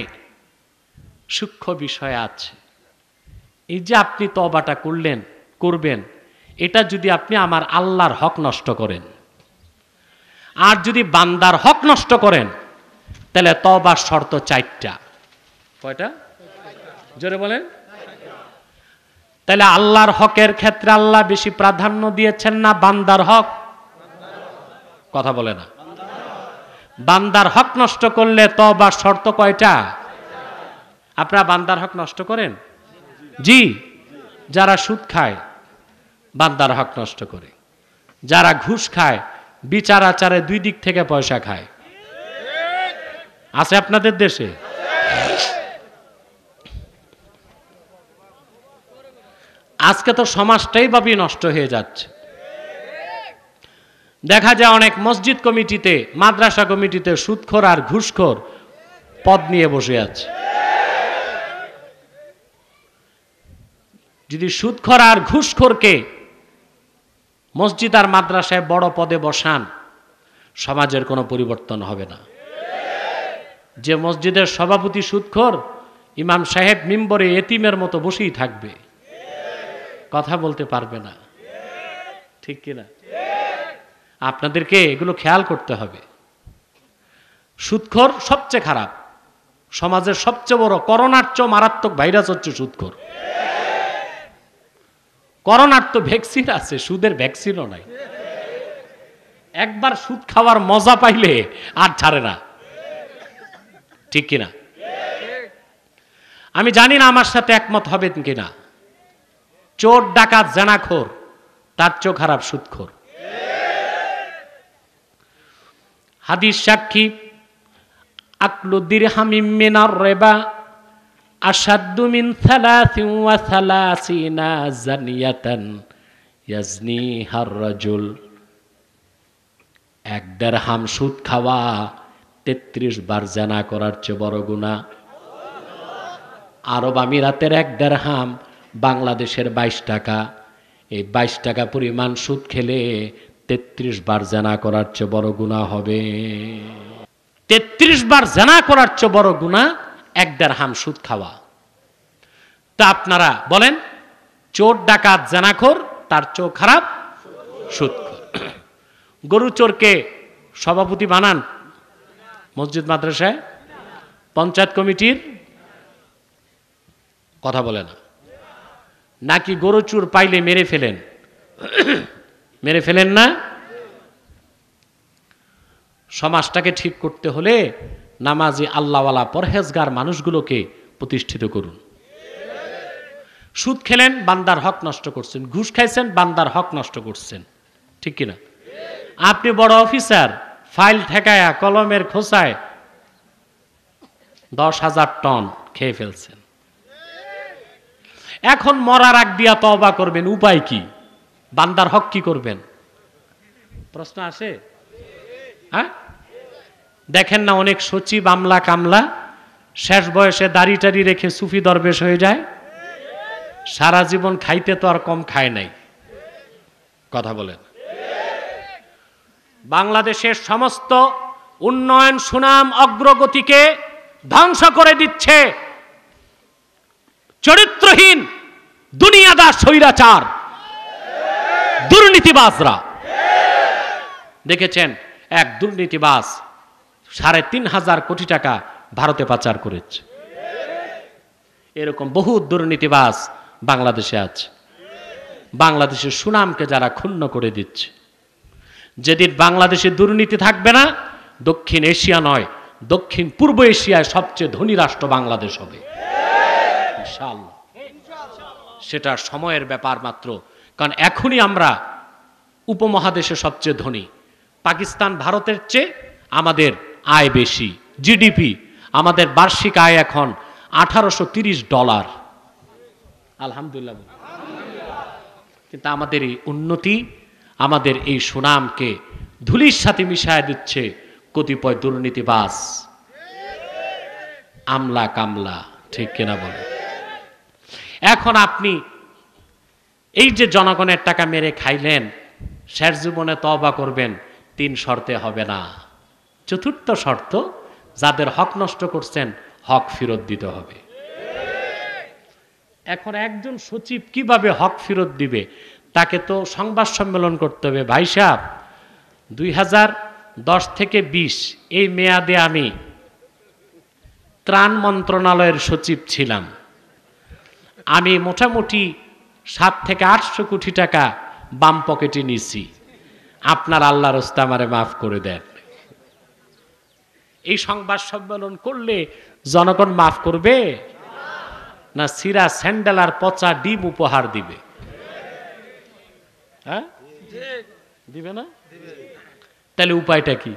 সূক্ষ্ম বিষয় আছে। এই যে আপনি তওবাটা করবেন, এটা যদি আপনি আমার আল্লাহর হক নষ্ট করেন, আর যদি বান্দার হক নষ্ট করেন, তাহলে তওবার শর্ত 4টা। কয়টা? জোরে বলেন। তাহলে আল্লাহর হকের ক্ষেত্রে আল্লাহ বেশি প্রাধান্য দিয়েছেন না বান্দার হক? কথা বলে না। বান্দার হক নষ্ট করলে তওবার শর্ত কয়টা? আপনারা বান্দার হক নষ্ট করেন? জি। যারা সুদ খায় বান্দার হক নষ্ট করে, যারা ঘুষ খায় বিচার আচারে 2 দিক থেকে পয়সা খায়, আছে আপনাদের দেশে? আজকে তো সমাজটাই ভাবি নষ্ট হয়ে যাচ্ছে। দেখা যায় অনেক মসজিদ কমিটিতে, মাদ্রাসা কমিটিতে সুদখোর আর ঘুষখোর পদ নিয়ে বসে আছে। যদি সুদখোর আর ঘুষখোরকে মসজিদ আর মাদ্রাসায় বড় পদে বসান, সমাজের কোনো পরিবর্তন হবে না। যে মসজিদের সভাপতি সুদখোর, ইমাম সাহেব মিম্বরে এতিমের মতো বসেই থাকবে, কথা বলতে পারবে না, ঠিক কিনা? আপনাদেরকে এগুলো খেয়াল করতে হবে। সুদখোর সবচেয়ে খারাপ, সমাজের সবচেয়ে বড়, করোনার চেয়ে মারাত্মক ভাইরাস হচ্ছে সুদখোর। করোনার তো ভ্যাকসিন আছে, সুদের ভ্যাকসিনও নাই। একবার সুদ খাওয়ার মজা পাইলে আর ছাড়ে না, ঠিক কিনা? আমি জানি না আমার সাথে একমত হবেন কিনা। চোর ডাকাত জেনাখোর তার চেয়েও খারাপ সুদখোর। হাদিস সাক্ষী, আকলু দিরহামিম মিনার রিবা আশাদ্দু মিন 33 জানিয়াতান ইয়াজনিহার রাজুল। 1 দিরহাম সুদ খাওয়া 33 বার জিনা করার চেয়ে বড় গুনাহ। আরব আমিরাতের 1 দিরহাম বাংলাদেশের 22 টাকা। এই 22 টাকা পরিমাণ সুদ খেলে 33 বার জিনা করার চেয়ে বড় গুনাহ হবে। 33 বার জিনা করার চেয়ে বড় গুনাহ 1 দিরহাম সুদ খাওয়া। তা আপনারা বলেন, চোর ডাকাত জেনাখোর তার চেয়েও খারাপ সুদখোর। গরু চোরকে সভাপতি বানান মসজিদ মাদ্রাসায়, পঞ্চায়েত কমিটির, কথা বলে না। নাকি গরু চোর পাইলে মেরে ফেলেন? মেরে ফেলেন না? সমাজটাকে ঠিক করতে হলে নামাজি আল্লাহওয়ালা পরহেজগার মানুষগুলোকে প্রতিষ্ঠিত করুন। সুদ খেলেন, বান্দার হক নষ্ট করছেন। ঘুষ খাইছেন, বান্দার হক নষ্ট করছেন, ঠিক কিনা? আপনি বড় অফিসার, ফাইল ঠেকায়া কলমের খোঁচায় 10,000 টন খেয়ে ফেলছেন। এখন মরার আগ দিয়া তওবা করবেন, উপায় কি? বান্দার হক কি করবেন? প্রশ্ন আসে? হ্যাঁ, দেখেন না অনেক সচিব আমলা কামলা শেষ বয়সে দাড়ি টাড়ি রেখে সুফি দরবেশ হয়ে যায়? সারা জীবন খাইতে তো আর কম খায় নাই। কথা বলেন। বাংলাদেশের সমস্ত উন্নয়ন, সুনাম, অগ্রগতিকে ধ্বংস করে দিচ্ছে চরিত্রহীন দুনিয়াদার স্বৈরাচার দুর্নীতিবাজরা। দেখেছেন এক দুর্নীতিবাজ ৩,৫০০ কোটি টাকা ভারতে পাচার করেছে। এরকম বহু দুর্নীতিবাজ বাংলাদেশে আছে। বাংলাদেশের সুনামকে যারা ক্ষুণ্ণ করে দিচ্ছে। যেদিন বাংলাদেশে দুর্নীতি থাকবে না, দক্ষিণ এশিয়া নয়, দক্ষিণ পূর্ব এশিয়ায় সবচেয়ে ধনী রাষ্ট্র বাংলাদেশ হবে ইনশাআল্লাহ। সেটা সময়ের ব্যাপার মাত্র। কারণ এখনই আমরা উপমহাদেশে সবচেয়ে ধনী। পাকিস্তান, ভারতের চেয়ে আমাদের আয় বেশি। জিডিপি, আমাদের বার্ষিক আয় এখন $1830। আলহামদুলিল্লাহ। কিন্তু আমাদের এই উন্নতি, আমাদের এই সুনামকে ধুলির সাথে মিশায় দিচ্ছে কতিপয় দুর্নীতিবাজ, আমলা কামলা। ঠিক কিনা বলে? এখন আপনি এই যে জনগণের টাকা মেরে খাইলেন, শেষ জীবনে তওবা করবেন 3 শর্তে হবে না। চতুর্থ শর্ত, যাদের হক নষ্ট করছেন হক ফেরত দিতে হবে। এখন একজন সচিব কিভাবে হক ফেরত দিবে? তাকে তো সংবাদ সম্মেলন করতে হবে। ভাই সাহেব, 2010 থেকে 20 এই মেয়াদে আমি ত্রাণ মন্ত্রণালয়ের সচিব ছিলাম। আমি মোটামুটি 700 থেকে 800 কোটি টাকা বাম পকেটে নিছি। আপনার আল্লাহর রাস্তে আমারে মাফ করে দেন। এই সংবাদ সম্মেলন করলে জনগণ মাফ করবে না সিরা স্যান্ডেল আর পচা ডিম উপহার দিবে? হ্যাঁ, দিবে না? তাহলে উপায়টা কি?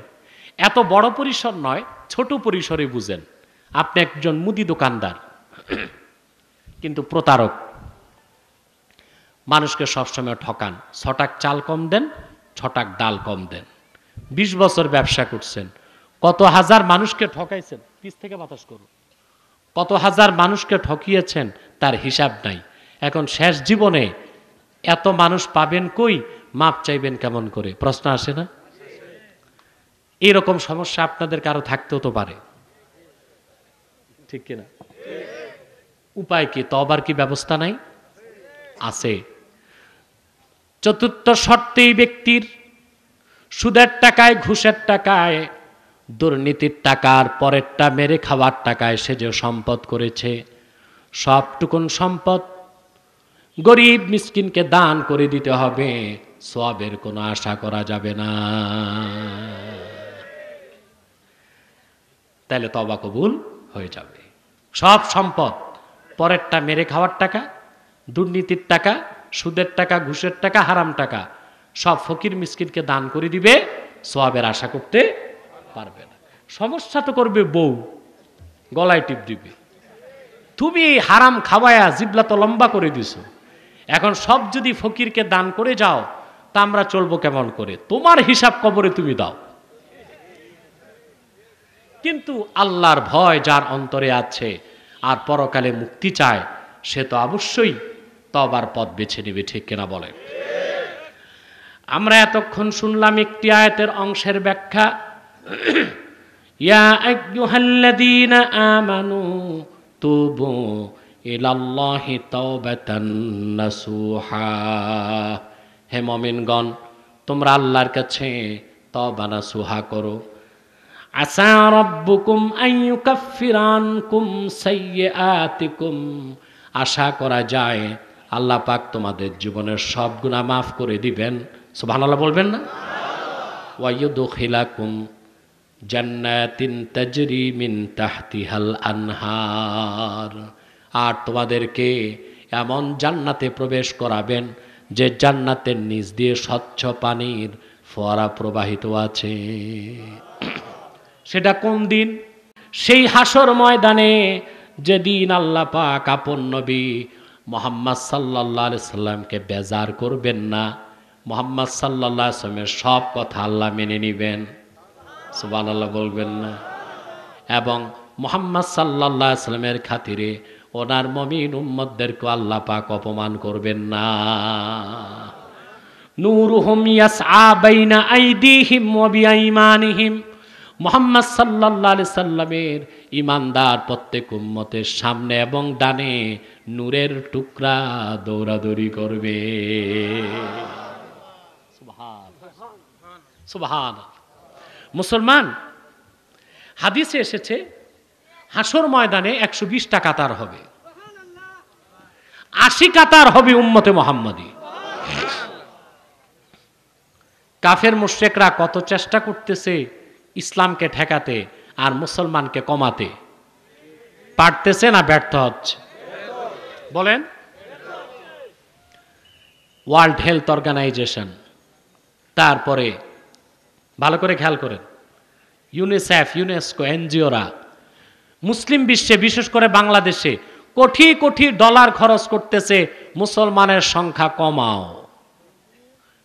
এত বড় পরিসর নয়, ছোট পরিসরে বুঝেন। আপনি একজন মুদি দোকানদার, কিন্তু প্রতারক, মানুষকে সবসময় ঠকান। 6 টাকা চাল কম দেন, 6 টাকা ডাল কম দেন। 20 বছর ব্যবসা করছেন, কত হাজার মানুষকে ঠকাইছেন। পিছ থেকে বাতাস করুন। কত হাজার মানুষকে ঠকিয়েছেন তার হিসাব নাই। এখন শেষ জীবনে এত মানুষ পাবেন কই? মাপ চাইবেন কেমন করে? প্রশ্ন আসে না? এইরকম সমস্যা আপনাদের কারো থাকতেও তো পারে। ঠিক কিনা? উপায় কি? তওবার কি ব্যবস্থা নাই? আছে। চতুর্থ শর্তেই ব্যক্তির সুদের টাকায়, ঘুষের টাকায়, দুর্নীতির টাকার পরেরটা মেরে খাওয়ার টাকায় সে যে সম্পদ করেছে, সবটুকুন সম্পদ গরিব মিসকিনকে দান করে দিতে হবে। সওয়াবের কোনো আশা করা যাবে না। তাহলে তওবা কবুল হয়ে যাবে। সব সম্পদ, পরেরটা মেরে খাওয়ার টাকা, দুর্নীতির টাকা, সুদের টাকা, ঘুষের টাকা, হারাম টাকা, সব ফকির মিসকিনকে দান করে দিবে। সওয়াবের আশা করতে পারবে না। সমস্যা তো করবে বউ, গলায় টিপ দিবে। তুমি এই হারাম খাওয়ায়া জিবলা তো লম্বা করে দিছো। এখন সব যদি ফকিরকে দান করে যাও, তা আমরা চলবো কেমন করে? তোমার হিসাব কবরে তুমি দাও। কিন্তু আল্লাহর ভয় যার অন্তরে আছে আর পরকালে মুক্তি চায়, সে তো অবশ্যই তওবার পথ বেছে নেবে। ঠিক কিনা বলে? আমরা এতক্ষণ শুনলাম একটি আয়াতের অংশের ব্যাখ্যা। ইয়া আইয়ুহাল্লাযীনা আমানু তুবু ইলাল্লাহি তাওবাতান নাসুহা। হে মুমিনগণ, তোমরা আল্লাহর কাছে তওবা নাসুহা করো। আসা রাব্বুকুম আইয়ুকাফফিরা আনকুম সাইয়্যাতিকুম। আশা করা যায় আল্লাহ পাক তোমাদের জীবনের সব গুনাহ মাফ করে দিবেন। সুবহানাল্লাহ বলবেন না? ওয়া ইউদখিলাকুম জান্নাতিন তাজরি মিন তাহতিহাল আনহার। আর তোমাদেরকে এমন জান্নাতে প্রবেশ করাবেন যে জান্নাতের নিচ দিয়ে স্বচ্ছ পানির ফোয়ারা প্রবাহিত আছে। সেটা কোন দিন? সেই হাসর ময়দানে, যেদিন আল্লাহ পাক আপন নবী মুহাম্মদ সাল্লাল্লাহু আলাইহি সাল্লামকে বেজার করবেন না। মুহাম্মদ সাল্লাল্লাহু আলাইহি সাল্লামের সব কথা আল্লাহ মেনে নেবেন। সুবহানাল্লাহ বলবেন না? এবং মুহাম্মদ সাল্লাল্লাহু আলাইহি সাল্লামের খাতিরে ওনার মুমিন উম্মতদেরকে আল্লাহ পাক অপমান করবেন না। নূরুহুম ইয়াসআ বাইনা আইদিহিম ওয়া বিআইমানিহিম, মুহাম্মদ সাল্লাল্লাহু আলাইহি সাল্লামের ঈমানদার প্রত্যেক উম্মতের সামনে এবং ডানে নূরের টুকরা দৌড়াদৌড়ি করবে। সুবহান। মুসলমান, হাদিসে এসেছে হাসর ময়দানে 120টা কাতার হবে, 80 কাতার হবে উম্মতে মুহাম্মাদী। কাফের মুশরিকরা কত চেষ্টা করতেছে ইসলামকে ঠেকাতে আর মুসলমানকে কমাতে, পারতেছে না ব্যর্থ হচ্ছে? বলেন। ওয়ার্ল্ড হেলথ অর্গানাইজেশন, তারপরে ভালো করে খেয়াল করেন, ইউনিসেফ, ইউনেস্কো, এনজিওরা মুসলিম বিশ্বে বিশেষ করে বাংলাদেশে কোটি কোটি ডলার খরচ করতেছে মুসলমানের সংখ্যা কমাও।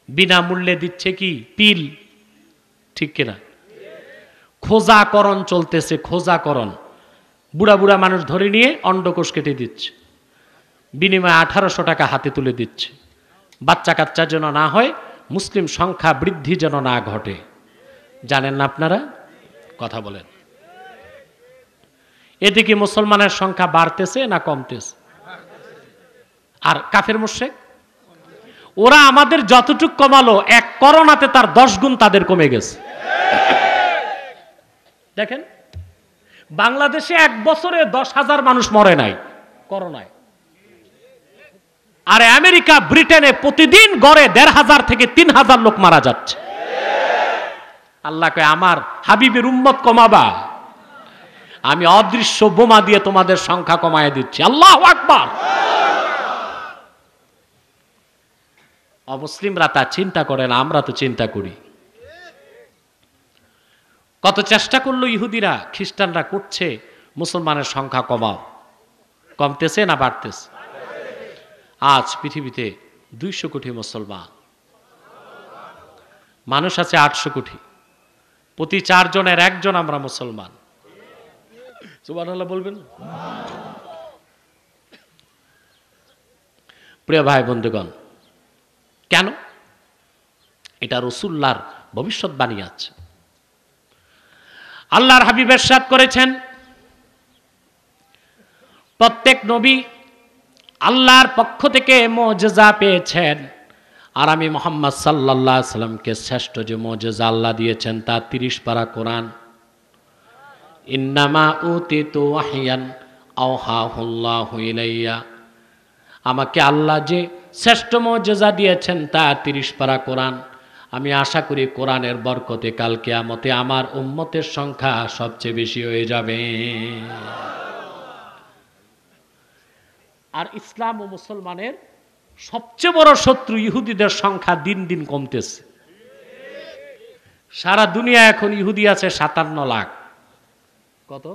বিনামূল্যে দিচ্ছে কি পিল, ঠিক কিনা? খোঁজাকরণ চলতেছে, খোঁজাকরণ। বুড়া বুড়া মানুষ ধরে নিয়ে অন্ডকোষ কেটে দিচ্ছে, বিনিময়ে 1800 টাকা হাতে তুলে দিচ্ছে। বাচ্চা কাচ্চা যেন না হয়, মুসলিম সংখ্যা বৃদ্ধি যেন না ঘটে। জানেন না আপনারা? কথা বলেন। এদিকে মুসলমানের সংখ্যা বাড়তেছে না কমতেছে? আর কাফের মুশরিক ওরা আমাদের যতটুক কমালো, এক করোনাতে তার 10 গুণ তাদের কমে গেছে। দেখেন, বাংলাদেশে 1 বছরে 10,000 মানুষ মরে নাই করোনায়, আর আমেরিকা, ব্রিটেনে প্রতিদিন গড়ে 1,500 থেকে 3,000 লোক মারা যাচ্ছে। আল্লাহ কয়, আমার হাবিবের উম্মত কমাবা, আমি অদৃশ্য বোমা দিয়ে তোমাদের সংখ্যা কমায় দিচ্ছি। আল্লাহু আকবার। অমুসলিমরা তা চিন্তা করে না, আমরা তো চিন্তা করি। কত চেষ্টা করলো ইহুদিরা, খ্রিস্টানরা করছে মুসলমানের সংখ্যা কমাও, কমতেছে না বাড়তেছে? আজ পৃথিবীতে 200 কোটি মুসলমান, মানুষ আছে 800 কোটি, প্রতি 4 জনের 1 জন আমরা মুসলমান। সুবহানাল্লাহ বলবেন? প্রিয় ভাই বন্ধুগণ, কেন? এটা রাসূলুল্লাহর ভবিষ্যৎবাণী আছে। আল্লাহর হাবিব ইরশাদ করেছেন, প্রত্যেক নবী আল্লাহর পক্ষ থেকে মুজিজা পেয়েছেন, আর আমি মুহাম্মদ সাল্লাল্লাহু আলাইহি সাল্লামকে শ্রেষ্ঠ যে মুজিজা আল্লাহ দিয়েছেন তা 30 পারা কোরআন। ইন্নামা উতিতু ওয়াহইয়ান আওহাহুল্লাহু ইলাইয়া, আমাকে আল্লাহ যে শ্রেষ্ঠ মুজিজা দিয়েছেন তা 30 পারা কোরআন। আমি আশা করি কোরআনের বরকতে কাল কিয়ামতে আমার উম্মতের সংখ্যা সবচেয়ে বেশি হয়ে যাবে। আর ইসলাম ও মুসলমানের সবচেয়ে বড় শত্রু ইহুদিদের সংখ্যা দিন দিন কমতেছে। সারা দুনিয়া এখন ইহুদি আছে 57 লাখ। কত?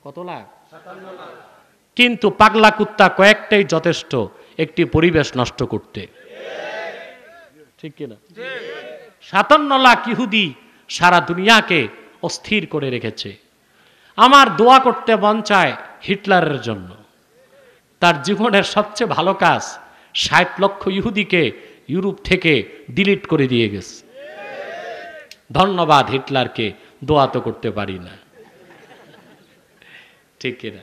কত লাখ? 57 লাখ। কিন্তু পাগলা কুত্তা কয়েকটাই যথেষ্ট একটি পরিবেশ নষ্ট করতে, ঠিক কিনা? 57 লাখ ইহুদি সারা দুনিয়াকে অস্থির করে রেখেছে। আমার দোয়া করতে মন চায় হিটলারের জন্য। তার জীবনের সবচেয়ে ভালো কাজ 60 লক্ষ ইহুদিকে ইউরোপ থেকে ডিলিট করে দিয়ে গেছে। ধন্যবাদ হিটলারকে, দোয়া তো করতে পারি না, ঠিক কিনা?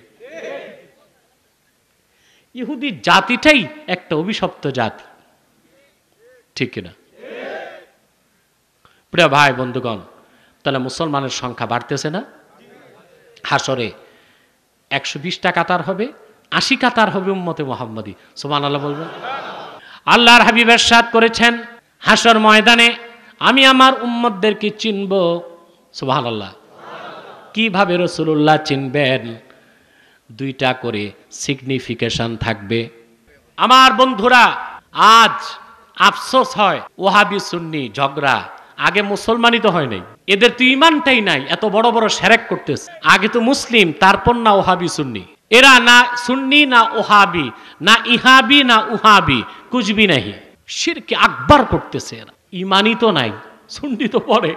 ইহুদি জাতিটাই একটা অভিশপ্ত জাতি, ঠিক কিনা? প্রিয় ভাই বন্ধুগণ, তাহলে মুসলমানের সংখ্যা বাড়তেছে না? হাসরে 120টা কাতার হবে, 80 কাতার হবে উম্মতে মুহাম্মাদী। সুবহানাল্লাহ বলবেন। আল্লাহর হাবিব ইরশাদ করেছেন, হাসর ময়দানে আমি আমার উম্মতদেরকে চিনব। সুবহানাল্লাহ। কিভাবে রাসূলুল্লাহ চিনবেন? 2টা করে সিগনিফিকেশন থাকবে। আমার বন্ধুরা, আজ আফসোস হয় ওহাবি সুন্নি ঝগড়া। আগে মুসলমানই তো হয় নাই, এদের তো ইমানটাই নাই, এত বড় বড় শিরক করতেছে। আগে তো মুসলিম, তারপর না ওহাবি সুন্নি। এরা না সুন্নি না ওহাবি না ইহাবি না উহাবি, কুছবি নাহি, শিরকে আকবার করতেছে। এরা ইমানই তো নাই, সুন্নি তো পড়ে,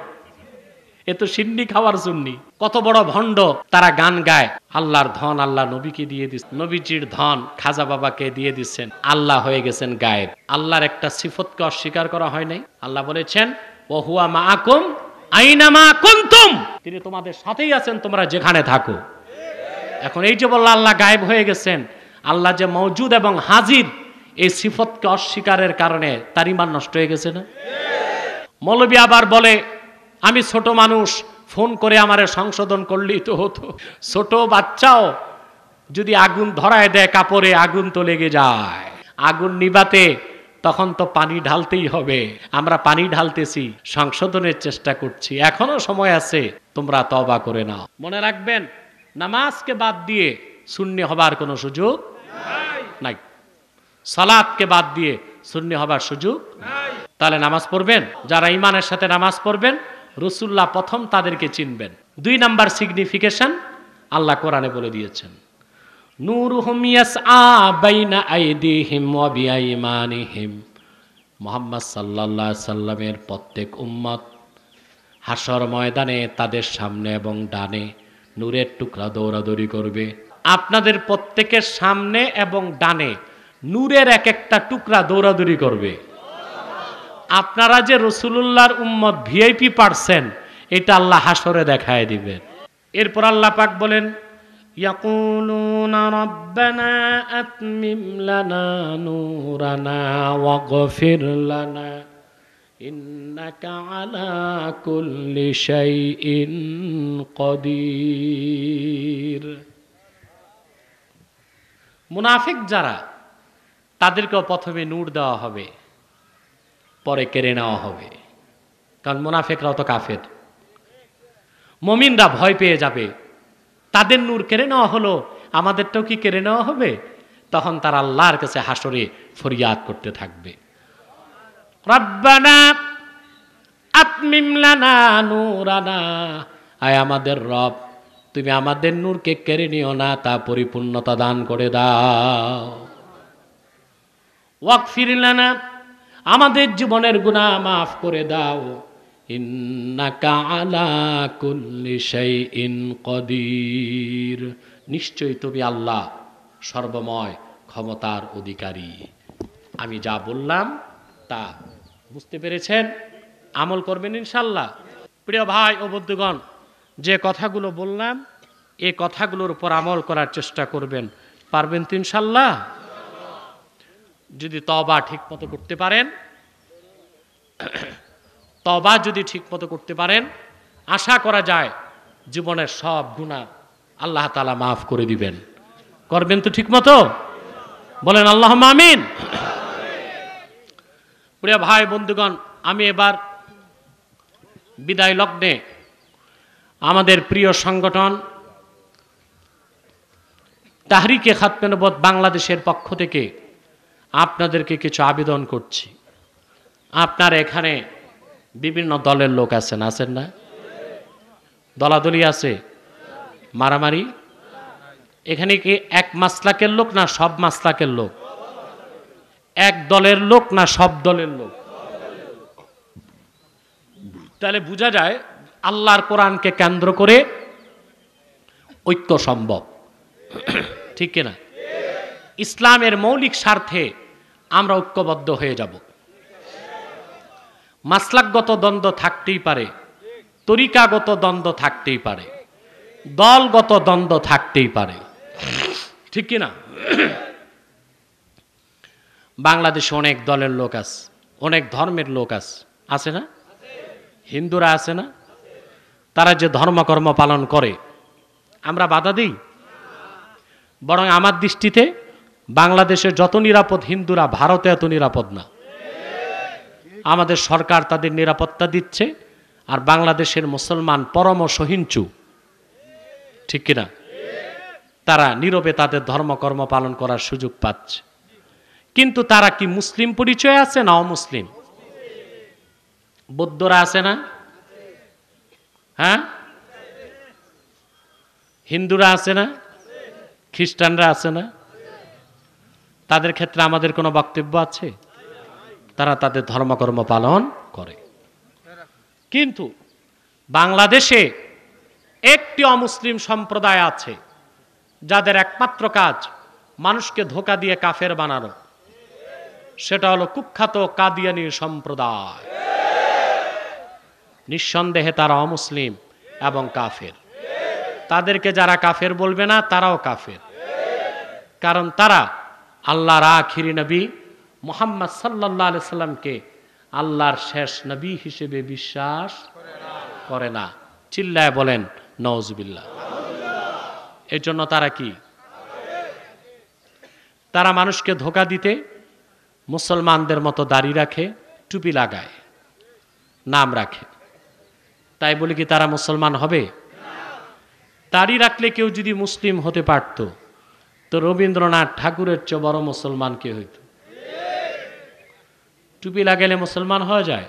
এ তো সিন্নি খাওয়ার জন্যই। কত বড় ভণ্ড, তারা গান গায় আল্লাহর ধন আল্লাহ নবীকে দিয়ে দিচ্ছেন, নবীজির ধন খাজা বাবাকে দিয়ে দিচ্ছেন, আল্লাহ হয়ে গেছেন গায়েব। আল্লাহর একটা সিফতকে অস্বীকার করা হয় নাই। আল্লাহ বলেছেন ওয়া হুয়া মাআকুম আইনামা কুনতুম, তিনি তোমাদের সাথেই আছেন তোমরা যেখানে থাকো। এখন এই যে বলল আল্লাহ গায়েব হয়ে গেছেন, আল্লাহ যে মওজুদ এবং হাজির, এই সিফতকে অস্বীকারের কারণে তার ঈমান নষ্ট হয়ে গেছে না? মৌলবী আবার বলে আমি ছোট মানুষ, ফোন করে আমারে সংশোধন করলেই তো হতো। ছোট বাচ্চাও যদি আগুন ধরায় দেয় কাপড়ে, আগুন তো লেগে যায়, আগুন নিবাতে তখন তো পানি ঢালতেই হবে। আমরা পানি ঢালতেছি, সংশোধনের চেষ্টা করছি, এখনো সময় আছে, তোমরা তওবা করে নাও। মনে রাখবেন নামাজকে বাদ দিয়ে সুন্নি হবার কোনো সুযোগ নাই, সালাতকে বাদ দিয়ে সুন্নি হবার সুযোগ নাই। তাহলে নামাজ পড়বেন, যারা ঈমানের সাথে নামাজ পড়বেন রাসূলুল্লাহ প্রথম তাদেরকে চিনবেন। 2 নাম্বার সিগনিফিকেশন আল্লাহ কোরআনে বলে দিয়েছেন, নূরুহুম ইয়াসআ বাইনা আইদিহিম ওয়া বিআইমানিহিম। মুহাম্মদ সাল্লাল্লাহু আলাইহি সাল্লামের প্রত্যেক উম্মত হাসর ময়দানে তাদের সামনে এবং ডানে নূরের টুকরা দৌড়াদৌড়ি করবে। আপনাদের প্রত্যেকের সামনে এবং ডানে নূরের এক একটা টুকরা দৌড়াদৌড়ি করবে। আপনারা যে রাসূলুল্লাহর উম্মত ভিআইপি পারছেন, এটা আল্লাহ হাসরে দেখায় দিবেন। এরপর আল্লাহ পাক বলেন ইয়াকুলুনা রাব্বানা আতমিম লানা নূরানা ওয়াগফির লানা ইন্নাকা আলা কুল্লি শাইইন কাদির। মুনাফিক যারা, তাদেরকেও প্রথমে নূর দেওয়া হবে, পরে কেড়ে নেওয়া হবে, কারণ মুনাফিকরাও তো কাফের। মুমিনরা ভয় পেয়ে যাবে, তাদের নূর কেড়ে নেওয়া হলো, আমাদেরটাও কি কেড়ে নেওয়া হবে? তখন তারা আল্লাহর কাছে হাসরে ফরিয়াদ করতে থাকবে, রব্বানা আতমিম লানা নূরানা, আয় আমাদের রব, তুমি আমাদের নূরকে কেড়ে নিও না, তা পরিপূর্ণতা দান করে দাও। ওয়াগফির লানা, আমাদের জীবনের গুনাহ মাফ করে দাও। ইন্নাকা আলা কুল্লি শাইইন কাদির, নিশ্চয়ই তুমি আল্লাহ সর্বময় ক্ষমতার অধিকারী। আমি যা বললাম তা বুঝতে পেরেছেন? আমল করবেন ইনশাআল্লাহ। প্রিয় ভাই ও বন্ধুগণ, যে কথাগুলো বললাম এই কথাগুলোর উপর আমল করার চেষ্টা করবেন, পারবেন তো ইনশাআল্লাহ? যদি তওবা ঠিক মতো করতে পারেন, তওবা যদি ঠিক মতো করতে পারেন, আশা করা যায় জীবনের সব গুনাহ আল্লাহ তাআলা মাফ করে দিবেন। করবেন তো ঠিক মতো? বলেন আল্লাহুম্মা আমিন। প্রিয় ভাই বন্ধুগণ, আমি এবার বিদায় লগ্নে আমাদের প্রিয় সংগঠন তাহরিকে খাতমে নবুয়ত বাংলাদেশের পক্ষ থেকে আপনাদেরকে কিছু আবেদন করছি। আপনার এখানে বিভিন্ন দলের লোক আছেন, আছেন না? দলাদলি আছে, মারামারি। এখানে কি এক মাসলাকের লোক না সব মাসলাকের লোক? এক দলের লোক না সব দলের লোক? তাহলে বোঝা যায় আল্লাহর কোরআনকে কেন্দ্র করে ঐক্য সম্ভব, ঠিক কিনা? ইসলামের মৌলিক স্বার্থে আমরা ঐক্যবদ্ধ হয়ে যাব। মাসলাকগত দ্বন্দ্ব থাকতেই পারে, তরিকাগত দ্বন্দ্ব থাকতেই পারে, দলগত দ্বন্দ্ব থাকতেই পারে, ঠিক কিনা? বাংলাদেশে অনেক দলের লোক আছে, অনেক ধর্মের লোক আছে, আছে না? হিন্দুরা আছে না? তারা যে ধর্মকর্ম পালন করে আমরা বাধা দিই? বরং আমার দৃষ্টিতে বাংলাদেশে যত নিরাপদ হিন্দুরা ভারতে এত নিরাপদ না। আমাদের সরকার তাদের নিরাপত্তা দিচ্ছে, আর বাংলাদেশের মুসলমান পরম সহিংসু, ঠিক কিনা? তারা নীরবে তাদের ধর্মকর্ম পালন করার সুযোগ পাচ্ছে। কিন্তু তারা কি মুসলিম পরিচয় আছে না অমুসলিম? বৌদ্ধরা আছে না? হ্যাঁ, হিন্দুরা আছে না? খ্রিস্টানরা আছে না? তাদের ক্ষেত্রে আমাদের কোনো বক্তব্য আছে? তারা তাদের ধর্মকর্ম পালন করে। কিন্তু বাংলাদেশে একটি অমুসলিম সম্প্রদায় আছে যাদের একমাত্র কাজ মানুষকে ধোঁকা দিয়ে কাফের বানানো, সেটা হলো কুখ্যাত কাদিয়ানী সম্প্রদায়। নিঃসন্দেহে তারা অমুসলিম এবং কাফের। তাদেরকে যারা কাফের বলবে না তারাও কাফের, কারণ তারা আল্লাহর আখিরি নবী মুহাম্মদ সাল্লাল্লাহু আলাইহি সাল্লামকে আল্লাহর শেষ নবী হিসেবে বিশ্বাস করে না। চিল্লায় বলেন নাউজুবিল্লাহ। এর জন্য তারা কি? তারা মানুষকে ধোঁকা দিতে মুসলমানদের মতো দাড়ি রাখে, টুপি লাগায়, নাম রাখে। তাই বলে কি তারা মুসলমান হবে? দাড়ি রাখলে কেউ যদি মুসলিম হতে পারত, তো রবীন্দ্রনাথ ঠাকুরের চেয়ে বড় মুসলমান কে হইত? টুপি লাগাইলে মুসলমান হওয়া যায়?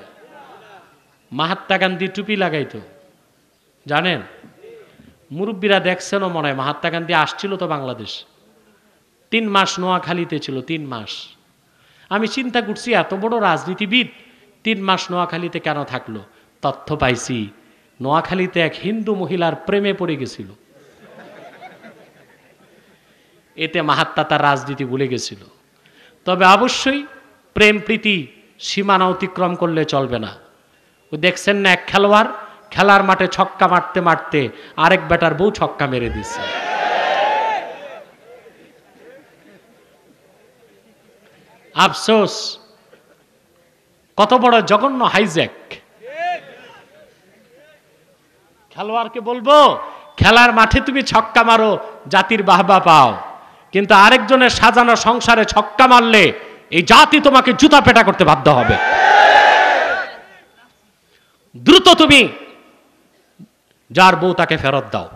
মহাত্মা গান্ধী টুপি লাগাইতো, জানেন? মুরব্বীরা দেখছেনও মনে হয়। মহাত্মা গান্ধী আসছিল তো বাংলাদেশ, 3 মাস নোয়াখালীতে ছিল, 3 মাস। আমি চিন্তা করছি এত বড় রাজনীতিবিদ 3 মাস নোয়াখালীতে কেন থাকলো? তথ্য পাইছি, নোয়াখালীতে এক হিন্দু মহিলার প্রেমে পড়ে গেছিল। এতে মহাত্মা তার রাজনীতি ভুলে গেছিল। তবে অবশ্যই প্রেম প্রীতি সীমানা অতিক্রম করলে চলবে না। ও দেখছেন না, এক খেলোয়াড় খেলার মাঠে ছক্কা মারতে মারতে আরেক ব্যাটার বউ ছক্কা মেরে দিচ্ছে। আফসোস, কত বড় জঘন্য হাইজ্যাক। খেলোয়াড়কে বলবো খেলার মাঠে তুমি ছক্কা মারো, জাতির বাহবা পাও, কিন্তু আরেকজনের সাজানো সংসারে ছক্কা মারলে এই জাতি তোমাকে জুতা পেটা করতে বাধ্য হবে। দ্রুত তুমি যার বউ তাকে ফেরত দাও,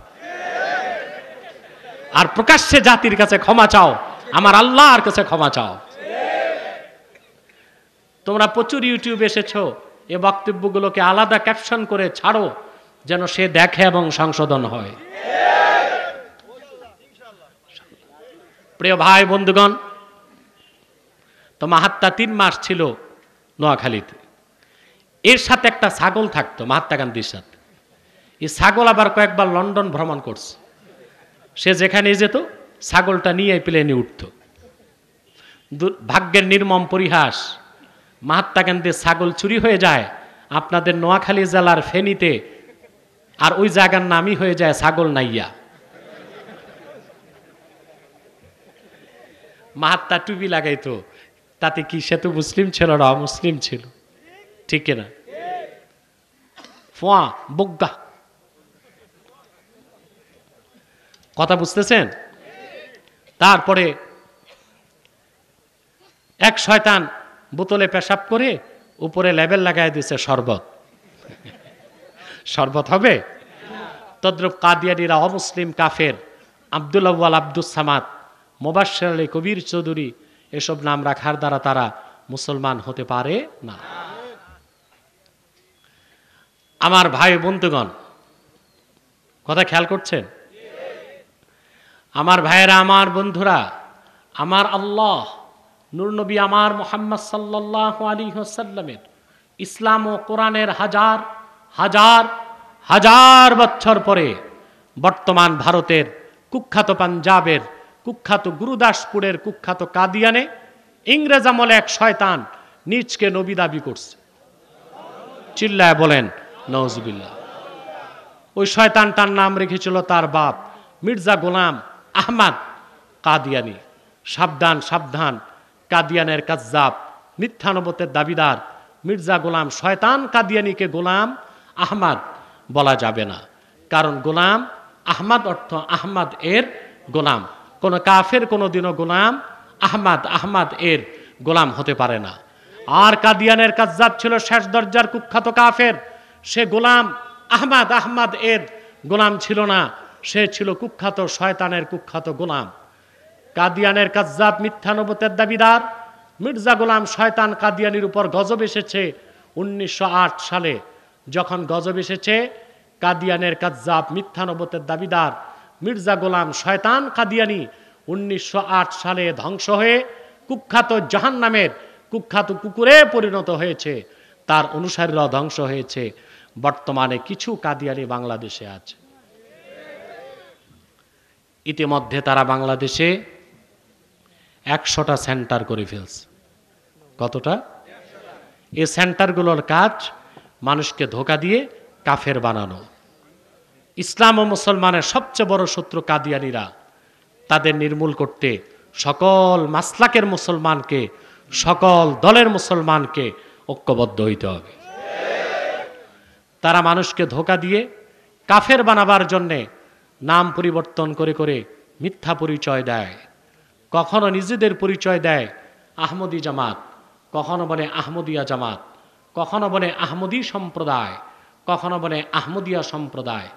আর প্রকাশ্যে জাতির কাছে ক্ষমা চাও, আমার আল্লাহর কাছে ক্ষমা চাও। তোমরা প্রচুর ইউটিউবে এসেছো, এ বক্তব্যগুলোকে আলাদা ক্যাপশন করে ছাড়ো, যেন সে দেখে এবং সংশোধন হয়। প্রিয় ভাই বন্ধুগণ, তো মহাত্মা 3 মাস ছিল নোয়াখালীতে। এর সাথে একটা ছাগল থাকতো মহাত্মা গান্ধীর সাথে। এই ছাগল আবার কয়েকবার লন্ডন ভ্রমণ করছে। সে যেখানে যেত ছাগলটা নিয়ে প্লেনে উঠত। ভাগ্যের নির্মম পরিহাস, মহাত্মা গান্ধীর ছাগল চুরি হয়ে যায় আপনাদের নোয়াখালী জেলার ফেনীতে, আর ওই জায়গার নামই হয়ে যায় ছাগল নাইয়া। মহাত্মা টুপি লাগাইতো, তাতে কি সে তো মুসলিম ছিল না, অমুসলিম ছিল? ঠিক না? ফোয়া বগ্গা, কথা বুঝতেছেন? তারপরে এক শয়তান বোতলে পেশাব করে উপরে লেবেল লাগাই দিয়েছে শরবত। শরবত হবে? তদ্রুপ কাদিয়ানীরা অমুসলিম কাফের, আব্দুল আউয়াল, আব্দুস সামাদ, মোবাশ্বের আলী, কবির চৌধুরী, এসব নাম রাখার দ্বারা তারা মুসলমান হতে পারে না। আমার ভাই বন্ধুগণ, কথা খেয়াল করছেন? আমার ভাইয়েরা, আমার বন্ধুরা, আমার আল্লাহ নূর নবী আমার মুহাম্মদ সাল্লাল্লাহু আলাইহি ওয়াসাল্লামের ইসলাম ও কোরআনের হাজার হাজার হাজার বছর পরে বর্তমান ভারতের কুখ্যাত পাঞ্জাবের কুখ্যাত গুরুদাসপুরের কুখ্যাত কাদিয়ানে ইংরেজ আমলে এক শয়তান নিজকে নবী দাবি করছে। চিল্লায় বলেন নাউজুবিল্লাহ। ওই শয়তানটার নাম রেখেছিল তার বাপ মির্জা গোলাম আহমদ কাদিয়ানী। সাবধান সাবধান, কাদিয়ানের কাজ্জাব, মিথ্যানবতের দাবিদার মির্জা গোলাম শয়তান কাদিয়ানীকে গোলাম আহমদ বলা যাবে না, কারণ গোলাম আহমদ অর্থ আহমদ এর গোলাম। কোন কাফের কোনোদিনও গোলাম আহমদ এর গোলাম হতে পারে না। আর কাদিয়ানের কাজ্জাব ছিল শেষ দরজার কুখ্যাত কাফের। সে গোলাম আহমদ এর গোলাম ছিল না, সে ছিল কুখ্যাত শয়তানের কুখ্যাত গোলাম। কাদিয়ানের কাজ্জাব মিথ্যানবতের দাবিদার মির্জা গোলাম শয়তান কাদিয়ানির উপর গজব এসেছে 1908 সালে। যখন গজব এসেছে, কাদিয়ানের কাজ্জাব মিথ্যানবতের দাবিদার মির্জা গোলাম শয়তান কাদিয়ানি 1908 সালে ধ্বংস হয়ে কুখ্যাত জাহান্নামের কুখ্যাত কুকুরে পরিণত হয়েছে। তার অনুসারীরাও ধ্বংস হয়েছে। বর্তমানে কিছু কাদিয়ানি বাংলাদেশে আছে। ইতিমধ্যে তারা বাংলাদেশে 100টা সেন্টার করে ফেলছে। কতটা? এই সেন্টারগুলোর কাজ মানুষকে ধোঁকা দিয়ে কাফের বানানো। ইসলাম ও মুসলমানের সবচেয়ে বড় শত্রু কাদিয়ানিরা। তাদের নির্মূল করতে সকল মাসলাকের মুসলমানকে, সকল দলের মুসলমানকে ঐক্যবদ্ধ হইতে হবে। তারা মানুষকে ধোঁকা দিয়ে কাফের বানাবার জন্যে নাম পরিবর্তন করে করে মিথ্যা পরিচয় দেয়। কখনো নিজেদের পরিচয় দেয় আহমদী জামাত, কখনো বলে আহমদিয়া জামাত, কখনো বলে আহমদী সম্প্রদায়, কখনো বলে আহমদিয়া সম্প্রদায়,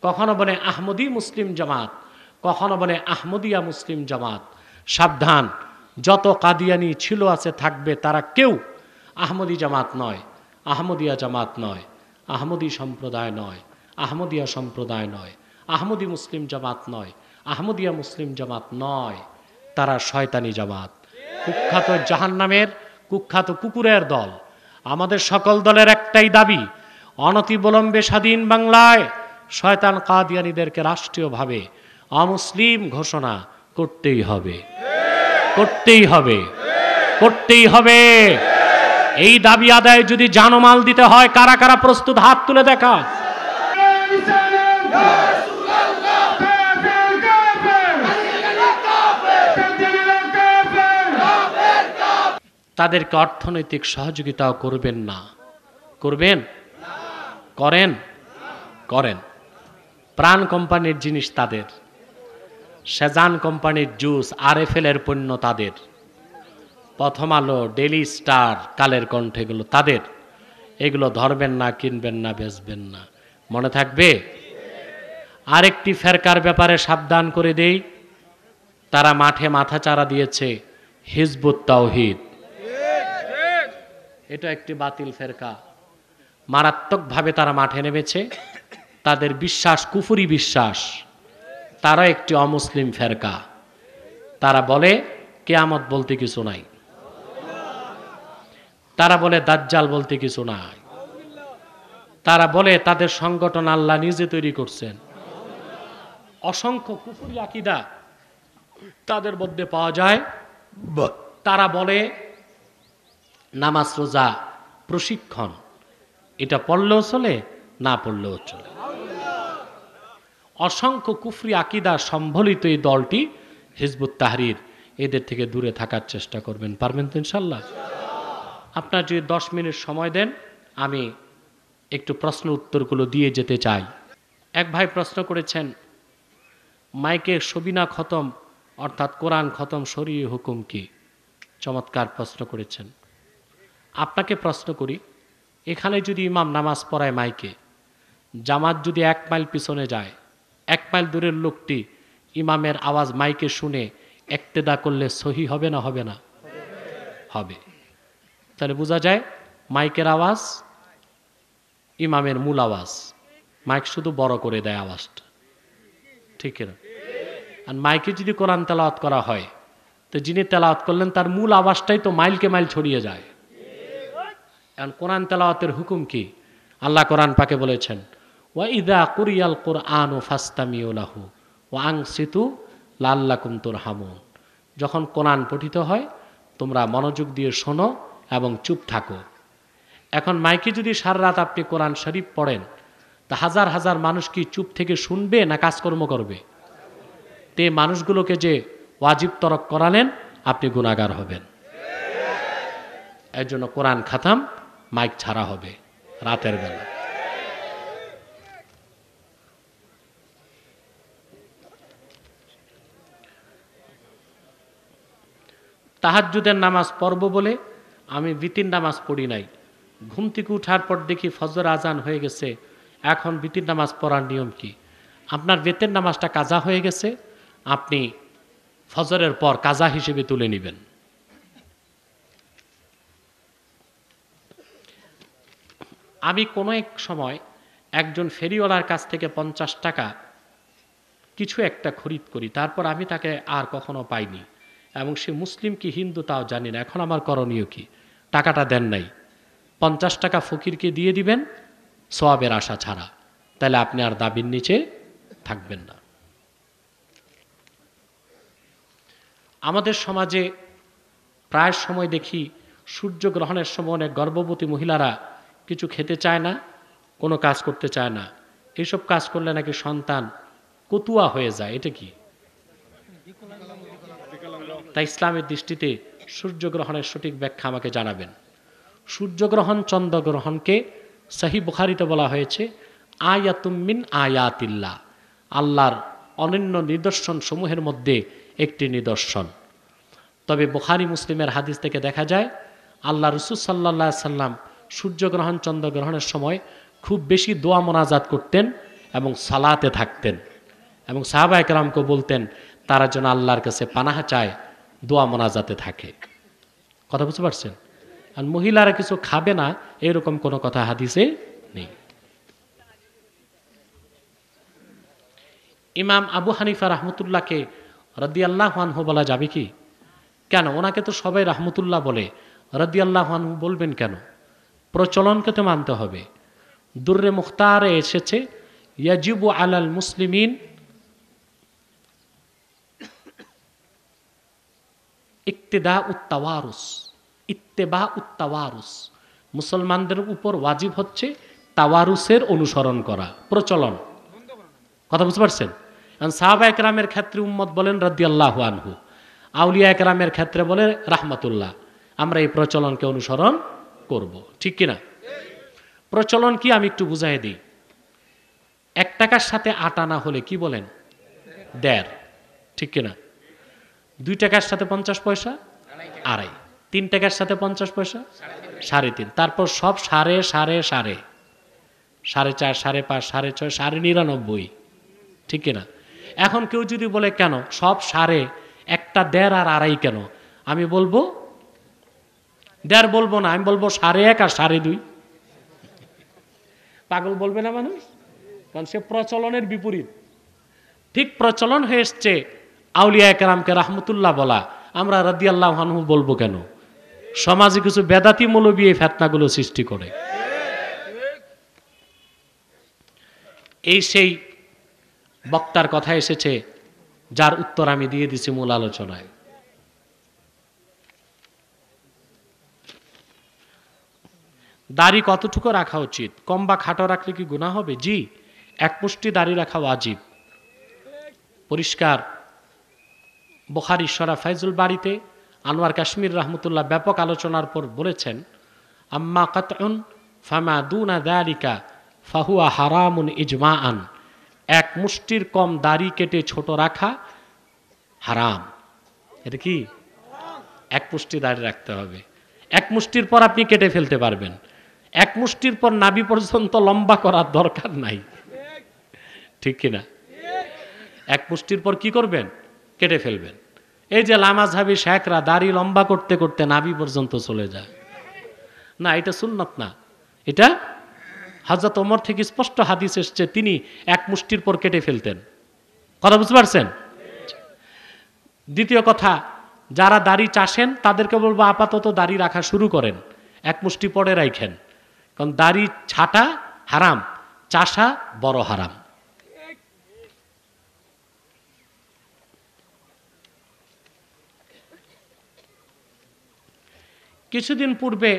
কখনো বলে আহমদী মুসলিম জামাত, কখনো বলে আহমদিয়া মুসলিম জামাত। সাবধান, যত কাদিয়ানি ছিল আছে থাকবে, তারা কেউ আহমদী জামাত নয়, আহমদিয়া জামাত নয়, আহমদী সম্প্রদায় নয়, আহমদিয়া সম্প্রদায় নয়, আহমদী মুসলিম জামাত নয়, আহমদিয়া মুসলিম জামাত নয়। তারা শয়তানি জামাত, কুখ্যাত জাহান্নামের কুখ্যাত কুকুরের দল। আমাদের সকল দলের একটাই দাবি, অনতিবিলম্বে স্বাধীন বাংলায় শয়তান কাদিয়ানীদেরকে রাষ্ট্রীয়ভাবে অমুসলিম ঘোষণা করতেই হবে, করতেই হবে, করতেই হবে। এই দাবি আদায় যদি জানমাল দিতে হয়, কারা কারা প্রস্তুত? হাত তুলে দেখা। তাদেরকে অর্থনৈতিক সহযোগিতাও করবেন না? করবেন? করেন? করেন। প্রাণ কোম্পানির জিনিস তাদের, সেজান কোম্পানির জুস, RFL এর পণ্য তাদের, প্রথম আলো, ডেইলি স্টার, কালের কণ্ঠ, এগুলো তাদের। এগুলো ধরবেন না, কিনবেন না, বেচবেন না। মনে থাকবে? আরেকটি ফেরকার ব্যাপারে সাবধান করে দেই, তারা মাঠে মাথা চারা দিয়েছে হিজবুত তাওহীদ। এটা একটি বাতিল ফেরকা, মারাত্মকভাবে তারা মাঠে নেমেছে। তাদের বিশ্বাস কুফরি বিশ্বাস। তারা একটি অমুসলিম ফেরকা। তারা বলে কিয়ামত বলতে কিছু নাই, তারা বলে দাজ্জাল বলতে কিছু নাই, তারা বলে তাদের সংগঠন আল্লাহ নিজে তৈরি করছেন। অসংখ্য কুফরি আকীদা তাদের মধ্যে পাওয়া যায়। তারা বলে নামাজ রোজা প্রশিক্ষণ, এটা পড়লেও চলে, না পড়লেও চলে। অসংখ্য কুফরি আকীদা সম্বলিত এই দলটি হিজবুত তাহরীর। এদের থেকে দূরে থাকার চেষ্টা করবেন। পারবেন তো ইনশাল্লাহ? আপনার যদি 10 মিনিট সময় দেন, আমি একটু প্রশ্ন উত্তরগুলো দিয়ে যেতে চাই। এক ভাই প্রশ্ন করেছেন, মাইকে সবিনা খতম অর্থাৎ কোরআন খতম শরীয়ী হুকুম কি? চমৎকার প্রশ্ন করেছেন। আপনাকে প্রশ্ন করি, এখানে যদি ইমাম নামাজ পড়ায় মাইকে, জামাত যদি 1 মাইল পিছনে যায়, 1 মাইল দূরের লোকটি ইমামের আওয়াজ মাইকে শুনে ইক্তেদা করলে সহি হবে না হবে না? হবে। তাহলে বোঝা যায় মাইকের আওয়াজ ইমামের মূল আওয়াজ, মাইক শুধু বড় করে দেয় আওয়াজটা, ঠিক না? আর মাইকে যদি কোরআন তেলাওয়াত করা হয়, তো যিনি তেলাওয়াত করলেন তার মূল আওয়াজটাই তো মাইলকে মাইল ছড়িয়ে যায়। এখন কোরআন তেলাওয়াতের হুকুম কি? আল্লাহ কোরআন পাকে বলেছেন, ওয়া ইযা কুরিয়াল কুরআনু ফাসতামিউ লাহু ওয়া আনসিতু লাল্লাকুম তুরহামুন। যখন কোরআন পঠিত হয় তোমরা মনোযোগ দিয়ে শোনো এবং চুপ থাকো। এখন মাইকে যদি সারা রাত আপনি কোরআন শরীফ পড়েন, তা হাজার হাজার মানুষ কি চুপ থেকে শুনবে না কাজকর্ম করবে? তে মানুষগুলোকে যে ওয়াজিব তরক করালেন, আপনি গুনাহগার হবেন। এর জন্য কোরআন খাতাম মাইক ছাড়া হবে রাতের বেলা। তাহাজ্জুদের নামাজ পড়ব বলে আমি বিতির নামাজ পড়ি নাই। ঘুম থেকে উঠার পর দেখি ফজর আজান হয়ে গেছে, এখন বিতির নামাজ পড়ার নিয়ম কি? আপনার বেতের নামাজটা কাজা হয়ে গেছে, আপনি ফজরের পর কাজা হিসেবে তুলে নেবেন। আমি কোনো এক সময় একজন ফেরিওয়ালার কাছ থেকে 50 টাকা কিছু একটা খরিদ করি, তারপর আমি তাকে আর কখনো পাইনি, এবং সে মুসলিম কি হিন্দু তাও জানি না। এখন আমার করণীয় কি? টাকাটা দেন নাই, 50 টাকা ফকিরকে দিয়ে দিবেন, সওয়াবের আশা ছাড়া, তাহলে আপনি আর দাবির নিচে থাকবেন না। আমাদের সমাজে প্রায় সময় দেখি সূর্যগ্রহণের সময় অনেক গর্ভবতী মহিলারা কিছু খেতে চায় না, কোনো কাজ করতে চায় না। এইসব কাজ করলে নাকি সন্তান কতুয়া হয়ে যায়। এটা কি? তাই ইসলামের দৃষ্টিতে সূর্যগ্রহণের সঠিক ব্যাখ্যা আমাকে জানাবেন। সূর্যগ্রহণ চন্দ্রগ্রহণকে সহিহ বুখারীতে বলা হয়েছে আয়াতুম মিন আয়াতিল্লাহ, আল্লাহর অনন্য নিদর্শন সমূহের মধ্যে একটি নিদর্শন। তবে বুখারী মুসলিমের হাদিস থেকে দেখা যায় আল্লাহ রাসূল সাল্লাল্লাহু আলাইহি সাল্লাম সূর্যগ্রহণ চন্দ্রগ্রহণের সময় খুব বেশি দোয়া মোনাজাত করতেন এবং সালাতে থাকতেন, এবং সাহাবায়ে কেরামকে বলতেন তারা যেন আল্লাহর কাছে পানাহ চায়, দোয়া মোনাজাতে থাকে। কথা বুঝতে পারছেন? আর মহিলারা কিছু খাবে না এরকম কোনো কথা হাদিসে নেই। ইমাম আবু হানিফা রাহমাতুল্লাহকে রাদিয়াল্লাহু আনহু বলা যাবে কি? কেন? ওনাকে তো সবাই রাহমাতুল্লাহ বলে, রাদিয়াল্লাহু আনহু বলবেন কেন? প্রচলনকে তো মানতে হবে। দুররে মুখতারে এসেছে ইয়াজিবু আলাল মুসলিমিন ইক্তিদা উত্তাওয়ারুস, ইত্তেবা উত্তাওয়ারুস, মুসলমানদের উপর ওয়াজিব হচ্ছে তাওয়ারুসের অনুসরণ করা, প্রচলন। কথা বুঝতে পারছেন? সাহাবায়ে কেরামের ক্ষেত্রে উম্মত বলেন রাদিয়াল্লাহু আনহু, আউলিয়া কেরামের ক্ষেত্রে বলে রাহমাতুল্লাহ। আমরা এই প্রচলনকে অনুসরণ করব, ঠিক কিনা? প্রচলন কি আমি একটু বুঝাই দিই। 1 টাকার সাথে 8 আনা হলে কি বলেন? 1.5, ঠিক কিনা? 2 টাকার সাথে 50 পয়সা 2.5, 3 টাকার সাথে 50 পয়সা 3.5, তারপর সব সাড়ে সাড়ে সাড়ে, 4.5, 5.5, 6.5, 99.5, ঠিক কিনা? এখন কেউ যদি বলে কেন সব সাড়ে, একটা 1.5 আর 2.5 কেন? আমি বলবো 1.5 বলবো না, আমি বলবো 1.5 আর 2.5। পাগল বলবে না মানুষ? কারণ সে প্রচলনের বিপরীত। ঠিক প্রচলন হয়ে এসছে আউলিয়া কেরামকে রাহমাতুল্লাহ বলা, আমরা রাদিয়াল্লাহু আনহু বলবো কেন? সমাজে কিছু বেদাতি মৌলবী এই ফিতনাগুলো সৃষ্টি করে। এই সেই বক্তার কথা এসেছে যার উত্তর আমি দিয়ে দিছি মূল আলোচনায়। দাড়ি কতটুকু রাখা উচিত? কম বা খাটো রাখলে কি গুনাহ হবে? জি, 1 মুষ্টি দাড়ি রাখা ওয়াজিব। পরিষ্কার বুখারী শরা ফাইজুল বাড়িতে আনোয়ার কাশ্মীর রাহমাতুল্লাহ ব্যাপক আলোচনার পর বলেছেন আম্মা কাতউন ফামা দুনা যালিকা ফাহুয়া হারামুন ইজমাআন, 1 মুষ্টির কম দাড়ি কেটে ছোট রাখা হারাম। এটা কি? 1 মুষ্টি দাড়ি রাখতে হবে। 1 মুষ্টির পর আপনি কেটে ফেলতে পারবেন। 1 মুষ্টির পর নাভি পর্যন্ত লম্বা করার দরকার নাই, ঠিক কিনা? 1 মুষ্টির পর কি করবেন? কেটে ফেলবেন। এই যে লামাযহাবী শেখরা দাড়ি লম্বা করতে করতে নাভি পর্যন্ত চলে যায়, না, এটা সুন্নাত না। এটা হযরত ওমর থেকে স্পষ্ট হাদিস এসেছে, তিনি 1 মুষ্টির পর কেটে ফেলতেন। কথা বুঝতে পারছেন? দ্বিতীয় কথা, যারা দাড়ি চাষেন তাদেরকে বলবো আপাতত দাড়ি রাখা শুরু করেন, 1 মুষ্টি পরে রাখেন। কারণ দাড়ি ছাটা হারাম, চাষা বড় হারাম। কিছুদিন পূর্বে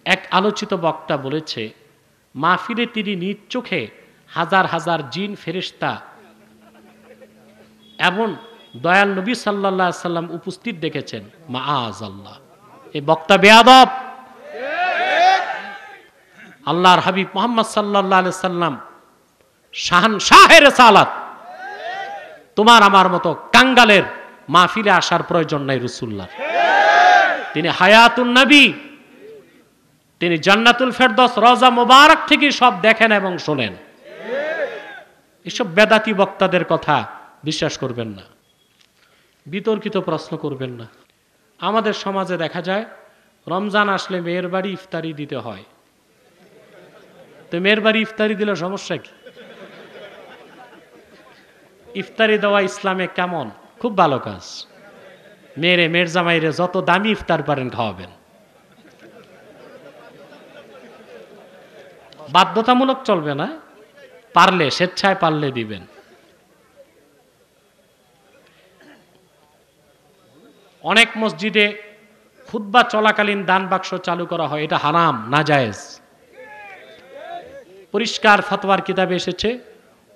এক আলোচিত বক্তা বলেছে মাহফিলে তিনি নিজ চোখে হাজার হাজার জিন ফেরেশতা এবং দয়াল নবী সাল্লাল্লাহু আলাইহি সাল্লাম উপস্থিত দেখেছেন। মাআযাল্লাহ, এই বক্তা বেয়াদব। আল্লাহর হাবিব মুহাম্মদ সাল্লাল্লাহু আলাইহি সাল্লাম শাহে রিসালাত, তোমার আমার মতো কাঙ্গালের মাহফিলে আসার প্রয়োজন নাই রাসূলুল্লাহ। তিনি হায়াতুন নবী, তিনি জান্নাতুল ফেরদৌস রওজা মুবারক থেকে সব দেখেন এবং শোনেন। এসব বেদাতি বক্তাদের কথা বিশ্বাস করবেন না, বিতর্কিত প্রশ্ন করবেন না। আমাদের সমাজে দেখা যায় রমজান আসলে মেয়ের বাড়ি ইফতারি দিতে হয়। তো মেয়ের বাড়ি ইফতারি দিলে সমস্যা কি? ইফতারি দেওয়া ইসলামে কেমন? খুব ভালো কাজ। মেয়ের জামাইরে যত দামি ইফতার পারেন খাওয়াবেন। বাধ্যতামূলক চলবে না, পারলে স্বেচ্ছায় পারলে দিবেন। অনেক মসজিদে খুতবা চলাকালীন দান বাক্স চালু করা হয়, এটা হারাম, নাজায়েজ। পরিষ্কার ফতোয়ার কিতাবে এসেছে,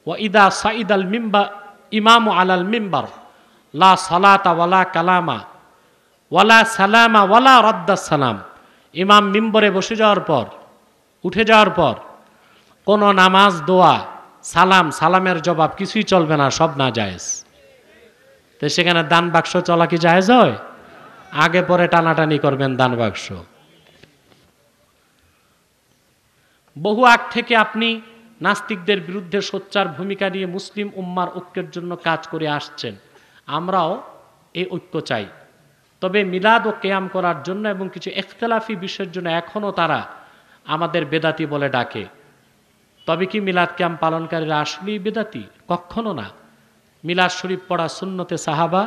ওয়া ইদা সাইদাল মিম্বা ইমামু আলাল মিম্বার লা সালাতা ওয়ালা কালামা ওয়ালা সালামা ওয়ালা রাদ্দাস সালাম। ইমাম মিম্বরে বসে যাওয়ার পর, উঠে যাওয়ার পর কোনো নামাজ, দোয়া, সালাম, সালামের জবাব কিছুই চলবে না, সব নাজায়েজ। তো সেখানে দান বাক্স চলা কি জায়েজ হয়? আগে পরে টানাটানি করবেন দান বাক্স। বহু আগ থেকে আপনি নাস্তিকদের বিরুদ্ধে সোচ্চার ভূমিকা নিয়ে মুসলিম উম্মার ঐক্যের জন্য কাজ করে আসছেন। আমরাও এই ঐক্য চাই। তবে মিলাদ ও কেয়াম করার জন্য এবং কিছু ইখতিলাফি বিষয়ের জন্য এখনও তারা আমাদের বেদাতি বলে ডাকে। তবে কি মিলাদ কেয়াম পালনকারীরা আসলেই বেদাতি? কখনো না। মিলাদ শরীফ পড়া সুন্নতে সাহাবা,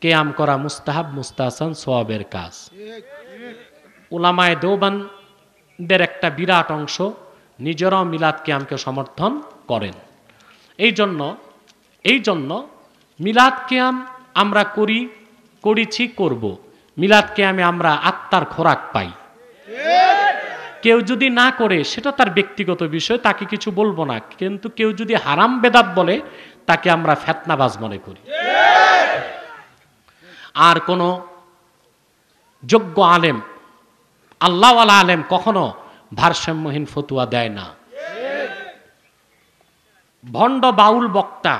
কেয়াম করা মুস্তাহাব, মুস্তাহসান, সওয়াবের কাজ। উলামায়ে দেওবান্দের একটা বিরাট অংশ নিজেরাও মিলাদ কেয়ামকে সমর্থন করেন। এই জন্য মিলাদ কেয়াম আমরা করেছি, করব। মিলাদ কেয়ামে আমরা আত্মার খোরাক পাই। কেউ যদি না করে সেটা তার ব্যক্তিগত বিষয়, তাকে কিছু বলবো না। কিন্তু কেউ যদি হারাম বেদাত বলে তাকে আমরা ফিতনাবাজ মনে করি। আর কোন যোগ্য আলেম, আল্লাহওয়ালা আলেম কখনো ভারসাম্যহীন ফতুয়া দেয় না। ভণ্ড বাউল বক্তা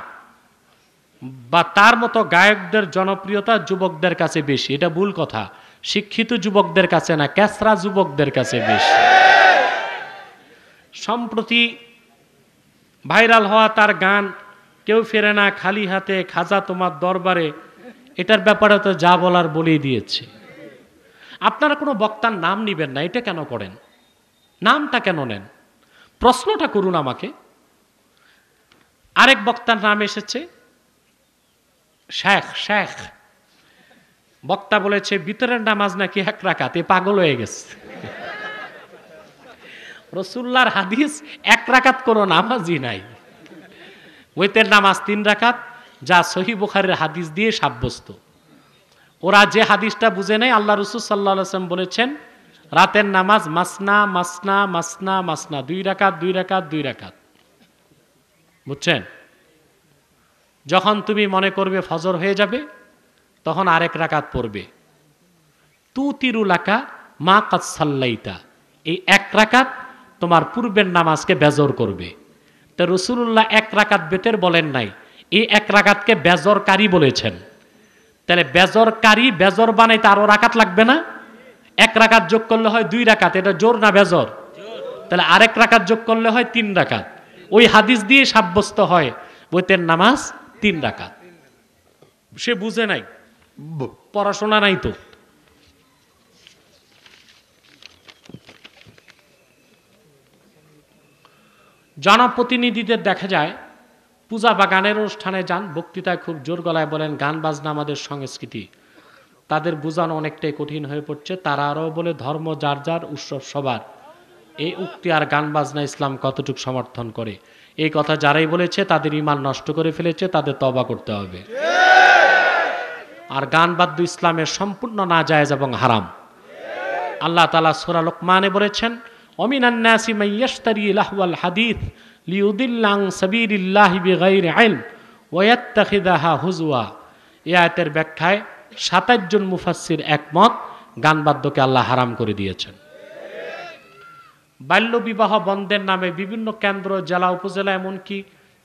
বা তার মতো গায়কদের জনপ্রিয়তা যুবকদের কাছে বেশি, এটা ভুল কথা। শিক্ষিত যুবকদের কাছে না, ক্যাসরা যুবকদের কাছে বেশি। সম্প্রতি ভাইরাল হওয়া তার গান কেউ ফেরে না খালি হাতে, খাজা তোমার দরবারে, এটার ব্যাপারে তো যা বলার বলেই দিয়েছে। আপনারা কোনো বক্তার নাম নিবেন না, এটা কেন করেন? নামটা কেন নেন? প্রশ্নটা করুন আমাকে। আরেক বক্তার নাম এসেছে শেখ। বক্তা বলেছে ভিতরের নামাজ নাকি 1 রাকাত। এ পাগল হয়ে গেছে। রাসূলুল্লাহর হাদিস 1 রাকাত কোনো নামাজই নাই। ওইতের নামাজ 3 রাকাত, যা সহিহ বুখারীর হাদিস দিয়ে সাব্যস্ত। ওরা যে হাদিসটা বুঝে নেয়, আল্লাহ রাসূল সাল্লাল্লাহু আলাইহি ওয়াসাল্লাম বলেছেন রাতের নামাজ মাসনা মাসনা মাসনা মাসনা, 2 রাকাত 2 রাকাত 2 রাকাত। বুঝছেন? যখন তুমি মনে করবে ফজর হয়ে যাবে, তখন আরেক রাকাত পড়বে। তুতিরু লাকা মা কাদ সাল্লাইতা, এই 1 রাকাত তোমার পূর্বের নামাজকে বেজর করবে। তো রাসূলুল্লাহ 1 রাকাত বেতের বলেন নাই, এই 1 রাকাতকে বেজরকারী বলেছেন। তাহলে বেজরকারী, বেজর বানাইতে আরো রাকাত লাগবে না? 1 রাকাত যোগ করলে হয় 2 রাকাত। এটা জোর না বেজর? তাহলে আরেক রাকাত যোগ করলে হয় 3 রাকাত। ওই হাদিস দিয়ে সাব্যস্ত হয় ওইতের নামাজ 3 রাকাত। সে বুঝে নাই, পড়াশোনা নাই তো। জনপ্রতিনিধিদের দেখা যায় পূজা বা গানের অনুষ্ঠানে যান, বক্তৃতায় খুব জোর গলায় বলেন গান বাজনা আমাদের সংস্কৃতি। তাদের বোঝানো অনেকটাই কঠিন হয়ে পড়ছে। তারা আরও বলে ধর্ম যার যার, উৎসব সবার। এই উক্তি আর গান বাজনা ইসলাম কতটুকু সমর্থন করে? এই কথা যারাই বলেছে তাদের ঈমান নষ্ট করে ফেলেছে, তাদের তওবা করতে হবে। আর গান বাদ্য ইসলামের সম্পূর্ণ নাজায়েজ এবং হারাম। আল্লাহ তাআলা সূরা লুকমানে বলেছেন ওমিনান নাসি মান ইয়াশতারি লাহওয়াল হাদিস লিয়ুদিল্লা আন সাবিলিল্লাহি বিগাইরি ইলম ওয়া ইয়াত্তাখিযাহা হুজওয়া। এই আয়াতের ব্যাখ্যায় 27 জন মুফাসসির একমত, গান বাদ্যকে আল্লাহ হারাম করে দিয়েছেন। বাল্য বিবাহ বন্ধের নামে বিভিন্ন কেন্দ্র, জেলা, উপজেলা, এমনকি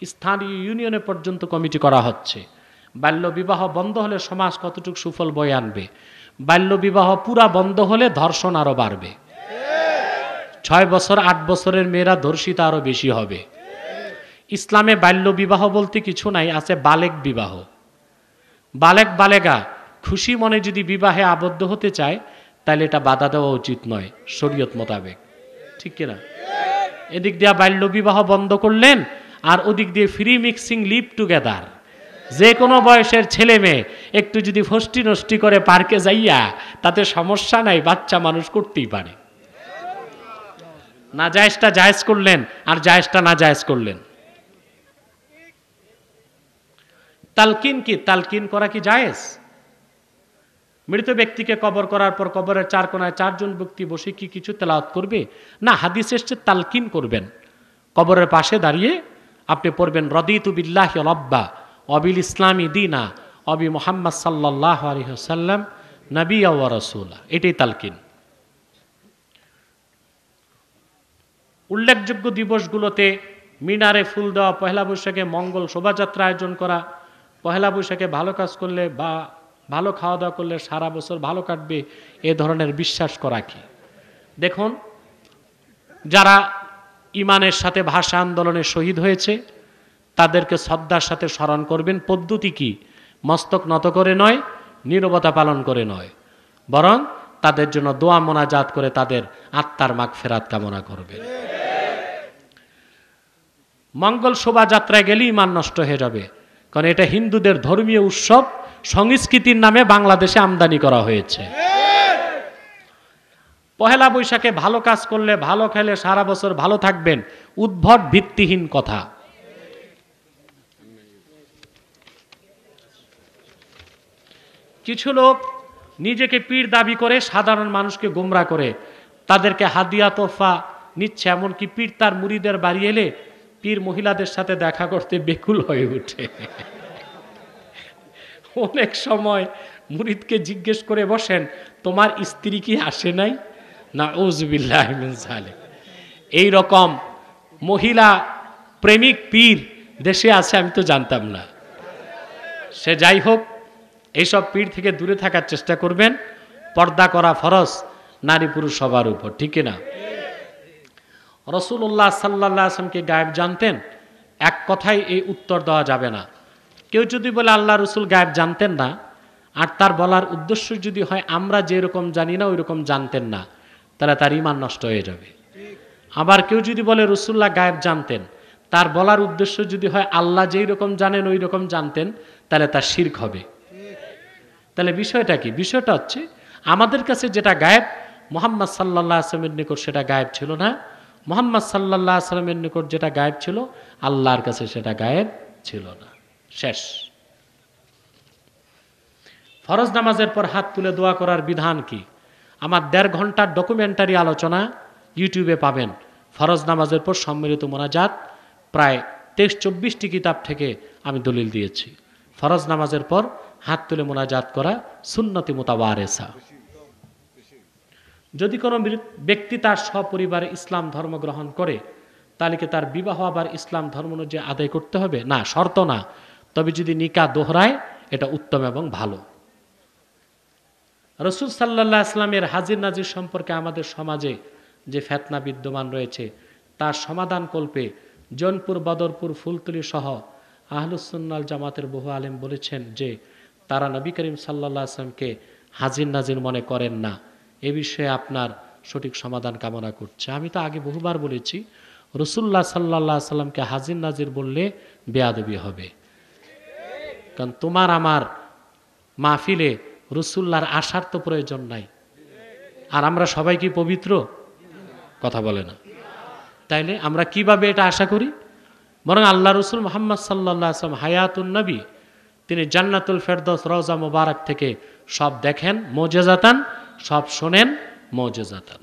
স্থানীয় ইউনিয়নে পর্যন্ত কমিটি করা হচ্ছে। বাল্য বিবাহ বন্ধ হলে সমাজ কতটুকু সুফল বয়ে আনবে? বাল্য বিবাহ পুরা বন্ধ হলে ধর্ষণ আরো বাড়বে। 6 বছর 8 বছরের মেয়েরা ধর্ষিতা আরো বেশি হবে। ইসলামে বাল্য বিবাহ বলতে কিছু নাই, আছে বালেগ বিবাহ। বালেগ বালেগা খুশি মনে যদি বিবাহে আবদ্ধ হতে চায়, তাহলে এটা বাধা দেওয়া উচিত নয় শরীয়ত মোতাবেক, ঠিক কিনা? এদিক দিয়ে বাল্য বিবাহ বন্ধ করলেন, আর ওদিক দিয়ে ফ্রি মিক্সিং, লিভ টুগেদার। যে কোনো বয়সের ছেলে মেয়ে একটু যদি ফষ্টি নষ্টি করে পার্কে যাইয়া, তাতে সমস্যা নাই, বাচ্চা মানুষ করতেই পারে। না জায়েজটা জায়েজ করলেন আর জায়েজটা না জায়েজ করলেন। তালকিন কি? তালকিন করা কি জায়েজ? মৃত ব্যক্তিকে কবর করার পর কবরের চার কোনায় চারজন ব্যক্তি বসে কি কিছু তেলাওয়াত করবে? না, হাদিস এসেছে তালকিন করবেন। কবরের পাশে দাঁড়িয়ে আপনি পড়বেন রদিতু বিল্লাহি রাব্বা অবিল ইসলামি দীনা অবি মুহাম্মদ সাল্লাল্লাহু আলাইহি ওয়াসাল্লাম নবিয়্যা ওয়া রাসূলা। এটাই তালকিন। উল্লেখযোগ্য দিবসগুলোতে মিনারে ফুল দেওয়া, পহেলা বৈশাখে মঙ্গল শোভাযাত্রা আয়োজন করা, পহেলা বৈশাখে ভালো কাজ করলে বা ভালো খাওয়া দাওয়া করলে সারা বছর ভালো কাটবে, এ ধরনের বিশ্বাস করা কি? দেখুন, যারা ইমানের সাথে ভাষা আন্দোলনে শহীদ হয়েছে তাদেরকে শ্রদ্ধার সাথে স্মরণ করবেন। পদ্ধতি কি? মস্তক নত করে নয়, নীরবতা পালন করে নয়, বরং তাদের জন্য দোয়া মোনাজাত করে তাদের আত্মার মাগফিরাত কামনা করবেন। মঙ্গল শোভাযাত্রায় গেলে ইমান নষ্ট হয়ে যাবে, কারণ এটা হিন্দুদের ধর্মীয় উৎসব, সংস্কৃতির নামে বাংলাদেশে আমদানি করা হয়েছে। পহেলা বৈশাখে ভালো কাজ করলে, ভালো খেলে সারা বছর ভালো থাকবেন, উদ্ভট ভিত্তিহীন কথা। কিছু লোক নিজেকে পীর দাবি করে সাধারণ মানুষকে গোমরা করে, তাদেরকে হাদিয়া তোফা নিচ্ছে, এমনকি পীর তার মুরিদের বাড়ি এলে পীর মহিলাদের সাথে দেখা করতে বেকুল হয়ে ওঠে। অনেক সময় মুরিদকে জিজ্ঞেস করে বসেন, তোমার স্ত্রী কি আসে নাই? নাউযুবিল্লাহি মিন যালিক। এই রকম মহিলা প্রেমিক পীর দেশে আছে, আমি তো জানতাম না। সে যাই হোক, এইসব পীর থেকে দূরে থাকার চেষ্টা করবেন। পর্দা করা ফরজ নারী পুরুষ সবার উপর, ঠিক না? রাসূলুল্লাহ সাল্লাল্লাহু আলাইহি ওয়াসাল্লামকে গায়েব জানতেন? এক কথায় এই উত্তর দেওয়া যাবে না। কেউ যদি বলে আল্লাহ রসুল গায়েব জানতেন না, আর তার বলার উদ্দেশ্য যদি হয় আমরা যেরকম জানি না ওই রকম জানতেন না, তাহলে তার ঈমান নষ্ট হয়ে যাবে। আবার কেউ যদি বলে রাসূলুল্লাহ গায়েব জানতেন, তার বলার উদ্দেশ্য যদি হয় আল্লাহ যেই রকম জানেন ওই রকম জানতেন, তাহলে তার শিরক হবে। তাহলে বিষয়টা কি? বিষয়টা হচ্ছে আমাদের কাছে যেটা গায়েব, মুহাম্মদ সাল্লাল্লাহু আলাইহি ওয়াসাল্লামের নিকট সেটা গায়েব ছিল না। মুহাম্মদ সাল্লাল্লাহু আলাইহি ওয়াসাল্লামের নিকট যেটা গায়েব ছিল, আল্লাহর কাছে সেটা গায়েব ছিল না। শেষ। ফরজ নামাজের পর হাত তুলে দোয়া করার বিধান কি? আমার 1.5 ঘন্টার ডকুমেন্টারি আলোচনা ইউটিউবে পাবেন। ফরজ নামাজের পর সম্মিলিত মোনাজাত, প্রায় 23-24টি কিতাব থেকে আমি দলিল দিয়েছি। ফরজ নামাজের পর হাত তুলে মোনাজাত করা সুন্নতি মুতাওয়ারেসা। যদি কোনো ব্যক্তি তার সপরিবারে ইসলাম ধর্ম গ্রহণ করে, তাহলে কি তার বিবাহ আবার ইসলাম ধর্ম অনুযায়ী আদায় করতে হবে? না, শর্ত না। তবে যদি নিকাহ দোহরায়, এটা উত্তম এবং ভালো। রাসূল সাল্লাল্লাহু আলাইহি ওয়াসাল্লামের হাজির নাজির সম্পর্কে আমাদের সমাজে যে ফিতনা বিদ্যমান রয়েছে, তার সমাধান কল্পে জৌনপুর, বদরপুর, ফুলতলি সহ আহলুস সুন্নাহ ওয়াল জামাতের বহু আলেম বলেছেন যে তারা নবী করিম সাল্লাল্লাহু আলাইহি ওয়াসাল্লামকে হাজির নাজির মনে করেন না। এ বিষয়ে আপনার সঠিক সমাধান কামনা করছে। আমি তো আগে বহুবার বলেছি, রাসূলুল্লাহ সাল্লাল্লাহু আলাইহি ওয়াসাল্লামকে হাজির নাজির বললে বেয়াদবি হবে। কারণ তোমার আমার মাহফিলে রাসূলুল্লাহর আসার তো প্রয়োজন নাই। আর আমরা সবাই কি পবিত্র? কথা বলে না। তাইলে আমরা কিভাবে এটা আশা করি? বরং আল্লাহ রসুল মুহাম্মদ সাল্লাল্লাহু আলাইহি ওয়াসাল্লাম হায়াতুন নবী, তিনি জান্নাতুল ফেরদৌস রওজা মুবারক থেকে সব দেখেন মুজিজাতান, সব শোনেন মুজিজাতান।